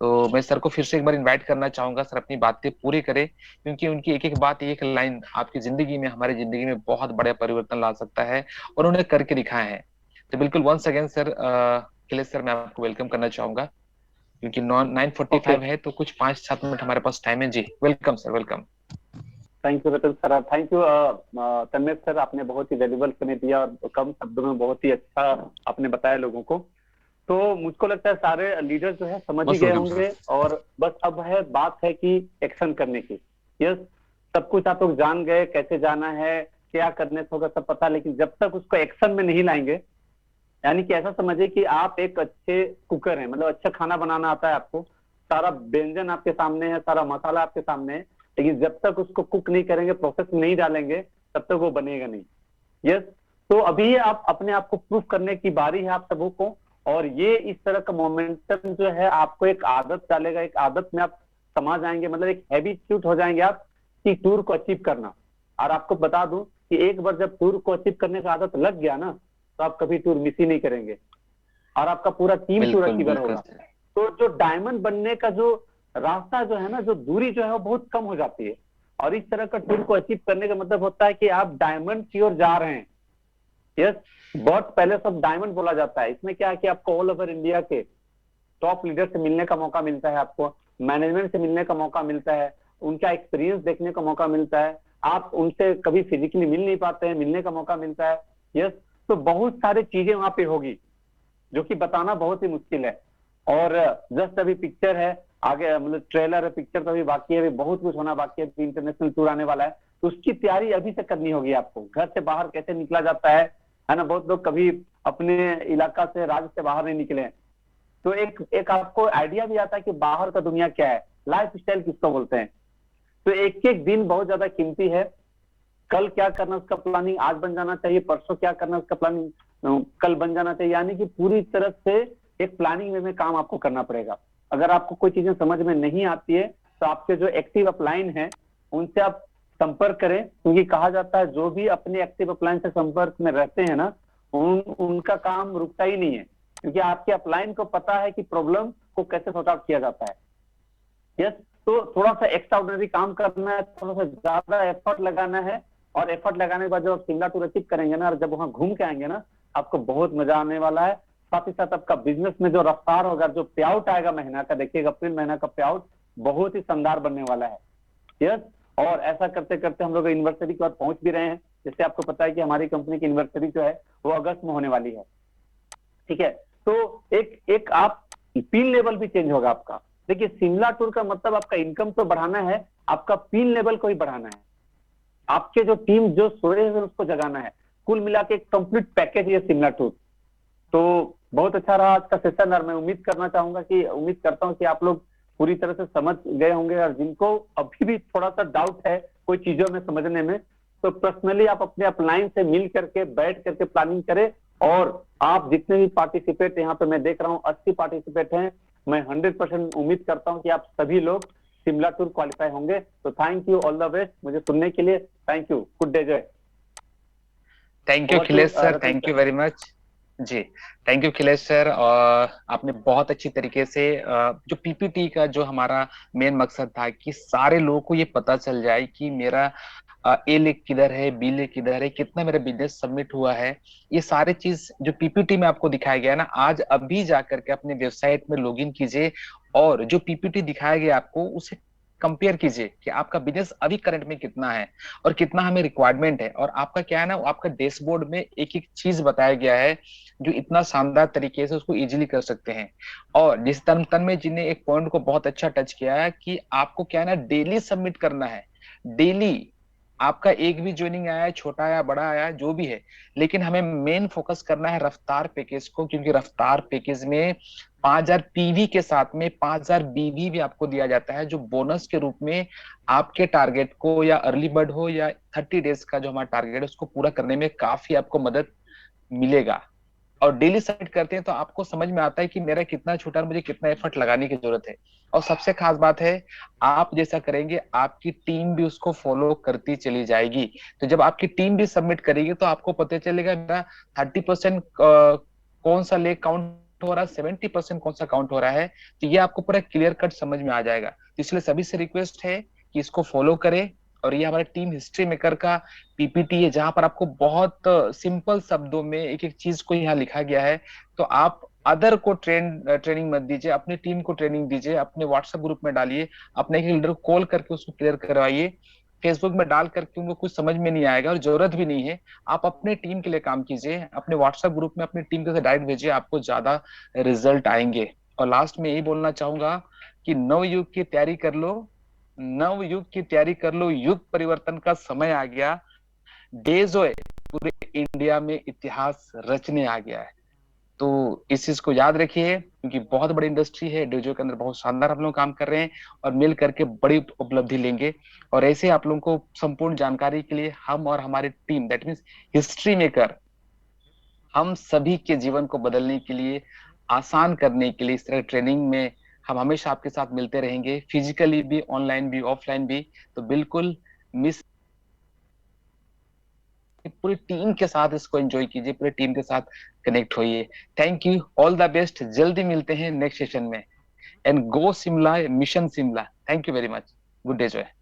तो मैं सर को फिर से एक बार इनवाइट करना चाहूंगा, सर अपनी बातें पूरी करें, क्योंकि उनकी एक एक बात, एक लाइन आपकी जिंदगी में, हमारी जिंदगी में बहुत बड़ा परिवर्तन ला सकता है, और उन्होंने करके दिखाया है। तो बिल्कुल once again sir, Akhilesh sir, मैं आपको वेलकम करना चाहूंगा, क्योंकि 9:45 ओके, है तो कुछ 5-7 मिनट हमारे पास टाइम है। जी welcome sir, welcome. Thank you Ratan sir, thank you Tanmay sir, आपने बहुत ही वैल्यूबल समय दिया और कम शब्दों में बहुत ही अच्छा आपने बताया लोगों को। तो मुझको लगता है सारे लीडर जो है समझ ही मोस्ट गए वेलकम सर। होंगे, और बस अब है बात है कि एक्शन करने की। यस, सब कुछ आप लोग जान गए, कैसे जाना है, क्या करने से होगा सब पता, लेकिन जब तक उसको एक्शन में नहीं लाएंगे यानी कि ऐसा समझिए कि आप एक अच्छे कुकर हैं, मतलब अच्छा खाना बनाना आता है आपको, सारा व्यंजन आपके सामने है, सारा मसाला आपके सामने है, लेकिन जब तक उसको कुक नहीं करेंगे, प्रोसेस में नहीं डालेंगे, तब तक वो बनेगा नहीं। यस। तो अभी आप अपने आप को प्रूफ करने की बारी है आप सबों को, और ये इस तरह का मोमेंटम जो है आपको एक आदत डालेगा, एक आदत में आप समा जाएंगे, मतलब एक हैबिचुअट हो जाएंगे आप कि टूर को अचीव करना। और आपको बता दूं कि एक बार जब टूर को अचीव करने का आदत लग गया ना, तो आप कभी टूर मिस ही नहीं करेंगे, और आपका पूरा टीम टूर बिल्कुल अचीवर बिल्कुल होगा। तो जो डायमंड बनने का जो रास्ता जो है ना, जो दूरी जो है वो बहुत कम हो जाती है, और इस तरह का टूर को अचीव करने का मतलब होता है कि आप डायमंड की ओर जा रहे हैं। यस। बहुत पहले सब डायमंड बोला जाता है। इसमें क्या है कि आपको ऑल ओवर इंडिया के टॉप लीडर से मिलने का मौका मिलता है, आपको मैनेजमेंट से मिलने का मौका मिलता है, उनका एक्सपीरियंस देखने का मौका मिलता है, आप उनसे कभी फिजिकली मिल नहीं पाते हैं, मिलने का मौका मिलता है। यस। तो बहुत सारी चीजें वहां पे होगी जो कि बताना बहुत ही मुश्किल है। और जस्ट अभी पिक्चर है आगे, मतलब ट्रेलर है, पिक्चर तो अभी बाकी है, अभी बहुत कुछ होना बाकी है, इंटरनेशनल टूर आने वाला है, तो उसकी तैयारी अभी से करनी होगी आपको। घर से बाहर कैसे निकला जाता है ना, बहुत लोग कभी अपने इलाका से, राज्य से बाहर नहीं निकले हैं, तो एक एक आपको आइडिया भी आता है कि बाहर का दुनिया क्या है, लाइफ स्टाइल किसको बोलते हैं। तो एक एक दिन बहुत ज्यादा कीमती है। कल क्या करना उसका प्लानिंग आज बन जाना चाहिए, परसों क्या करना उसका प्लानिंग कल बन जाना चाहिए, यानी कि पूरी तरह से एक प्लानिंग में काम आपको करना पड़ेगा। अगर आपको कोई चीजें समझ में नहीं आती है, तो आपके जो एक्टिव अपलाइन है उनसे आप संपर्क करें, क्योंकि कहा जाता है जो भी अपने एक्टिव अपलाइन से संपर्क में रहते हैं ना, उनका काम रुकता ही नहीं है, क्योंकि आपके अपलाइन को पता है कि प्रॉब्लम को कैसे सॉर्ट आउट किया जाता है। यस। तो थोड़ा सा एक्स्ट्रा ऑर्डिनरी काम करना है, थोड़ा सा ज्यादा एफर्ट लगाना है, और एफर्ट लगाने के बाद जब आप शिमला टूर अचीव करेंगे ना, और जब वहां घूम के आएंगे ना, आपको बहुत मजा आने वाला है। साथ ही साथ आपका बिजनेस में जो रफ्तार होगा, जो पे आउट आएगा महीना का, देखिएगा अप्रैल महीना का पे आउट बहुत ही शानदार बनने वाला है। यस। और ऐसा करते करते हम लोग यूनिवर्सिटी की ओर पहुंच भी रहे हैं। जैसे आपको पता है कि हमारी कंपनी की यूनिवर्सिटी जो है वो अगस्त में होने वाली है। ठीक है। तो एक एक आप पीन लेवल भी चेंज होगा आपका। देखिए, शिमला टूर का मतलब आपका इनकम तो बढ़ाना है, आपका पीन लेवल को ही बढ़ाना है, आपके जो टीम जो सोए है उसको जगाना है। कुल मिला के एक कंप्लीट पैकेज है शिमला टूर। तो बहुत अच्छा रहा आज का सेशन, और मैं उम्मीद करता हूँ कि आप लोग पूरी तरह से समझ गए होंगे, और जिनको अभी भी थोड़ा सा डाउट है कोई चीजों में समझने में, तो पर्सनली आप अपने अपलाइन से मिल करके बैठ करके प्लानिंग करें। और आप जितने भी पार्टिसिपेट, यहाँ पे मैं देख रहा हूँ 80 पार्टिसिपेट हैं, मैं 100% उम्मीद करता हूँ कि आप सभी लोग शिमला टूर क्वालिफाई होंगे। तो thank you, all the best मुझे सुनने के लिए। थैंक यू, गुड डे, जय। Thank you Khilesh sir, thank you very much. जी, थैंक यू खिलेश सर। और आपने बहुत अच्छी तरीके से जो पीपीटी का जो हमारा मेन मकसद था कि सारे लोगों को ये पता चल जाए कि मेरा ए लेख किधर है, बी लेख किधर है, कितना मेरा बिजनेस सबमिट हुआ है, ये सारे चीज जो पीपीटी में आपको दिखाया गया है ना, आज अभी जाकर के अपने वेबसाइट में लॉगिन कीजिए और जो पीपीटी दिखाया गया आपको उसे कंपेयर कीजिए कि आपका बिजनेस अभी करंट में कितना है और कितना हमें रिक्वायरमेंट है। और आपका क्या है ना, आपका डैशबोर्ड में एक एक चीज बताया गया है जो इतना शानदार तरीके से उसको इजीली कर सकते हैं। और जिस तन तन में जिन्हें एक पॉइंट को बहुत अच्छा टच किया है कि आपको क्या है ना, डेली सबमिट करना है, डेली। आपका एक भी ज्वाइनिंग आया है, छोटा आया बड़ा आया जो भी है, लेकिन हमें मेन फोकस करना है रफ्तार पैकेज को, क्योंकि रफ्तार पैकेज में 5,000 पीवी के साथ में 5,000 बीवी भी आपको दिया जाता है, जो बोनस के रूप में आपके टारगेट को, या अर्ली बर्ड हो या 30 डेज का जो हमारा टारगेट है उसको पूरा करने में काफी आपको मदद मिलेगा। और डेली सबमिट करते हैं तो आपको समझ में आता है कि मेरा कितना छूटा और मुझे कितना एफर्ट लगाने की जरूरत है। और सबसे खास बात है, आप जैसा करेंगे आपकी टीम भी उसको फॉलो करती चली जाएगी। तो जब आपकी टीम भी सबमिट करेगी तो आपको पता चलेगा मेरा 30% कौन सा लेग काउंट हो रहा है, 70% कौन सा काउंट हो रहा है। तो ये आपको पूरा क्लियर कट समझ में आ जाएगा। तो इसलिए सभी से रिक्वेस्ट है कि इसको फॉलो करें। और ये हमारे टीम हिस्ट्री मेकर का पीपीटी है, जहां पर आपको बहुत सिंपल शब्दों में एक एक चीज को यहाँ लिखा गया है। तो आप अदर को ट्रेनिंग मत दीजिए, अपनी टीम को ट्रेनिंग दीजिए, अपने व्हाट्सएप ग्रुप में डालिए, अपने एक लीडर को कॉल करके उसको क्लियर करवाइए। फेसबुक में डाल करके उनको कुछ समझ में नहीं आएगा और जरूरत भी नहीं है। आप अपने टीम के लिए काम कीजिए, अपने व्हाट्सएप ग्रुप में अपनी टीम के साथ डायरेक्ट भेजिए, आपको ज्यादा रिजल्ट आएंगे। और लास्ट में यही बोलना चाहूंगा कि नव युग की तैयारी कर लो, नव युग की तैयारी कर लो, युग परिवर्तन का समय आ गया। डेजो पूरे इंडिया में इतिहास रचने आ गया है। तो इस चीज को याद रखिए, क्योंकि बहुत बड़ी इंडस्ट्री है, डोजो के अंदर बहुत शानदार हम लोग काम कर रहे हैं और मिल करके बड़ी उपलब्धि लेंगे। और ऐसे आप लोगों को संपूर्ण जानकारी के लिए हम और हमारी team, that means history maker, हम सभी के जीवन को बदलने के लिए, आसान करने के लिए इस तरह ट्रेनिंग में हम हमेशा आपके साथ मिलते रहेंगे, फिजिकली भी, ऑनलाइन भी, ऑफलाइन भी। तो बिल्कुल मिस, पूरी टीम के साथ इसको एंजॉय कीजिए, पूरी टीम के साथ कनेक्ट होइए। Thank you, all the best, जल्दी मिलते हैं नेक्स्ट सेशन में। And go Shimla, mission Shimla. Thank you very much. Good day जो है।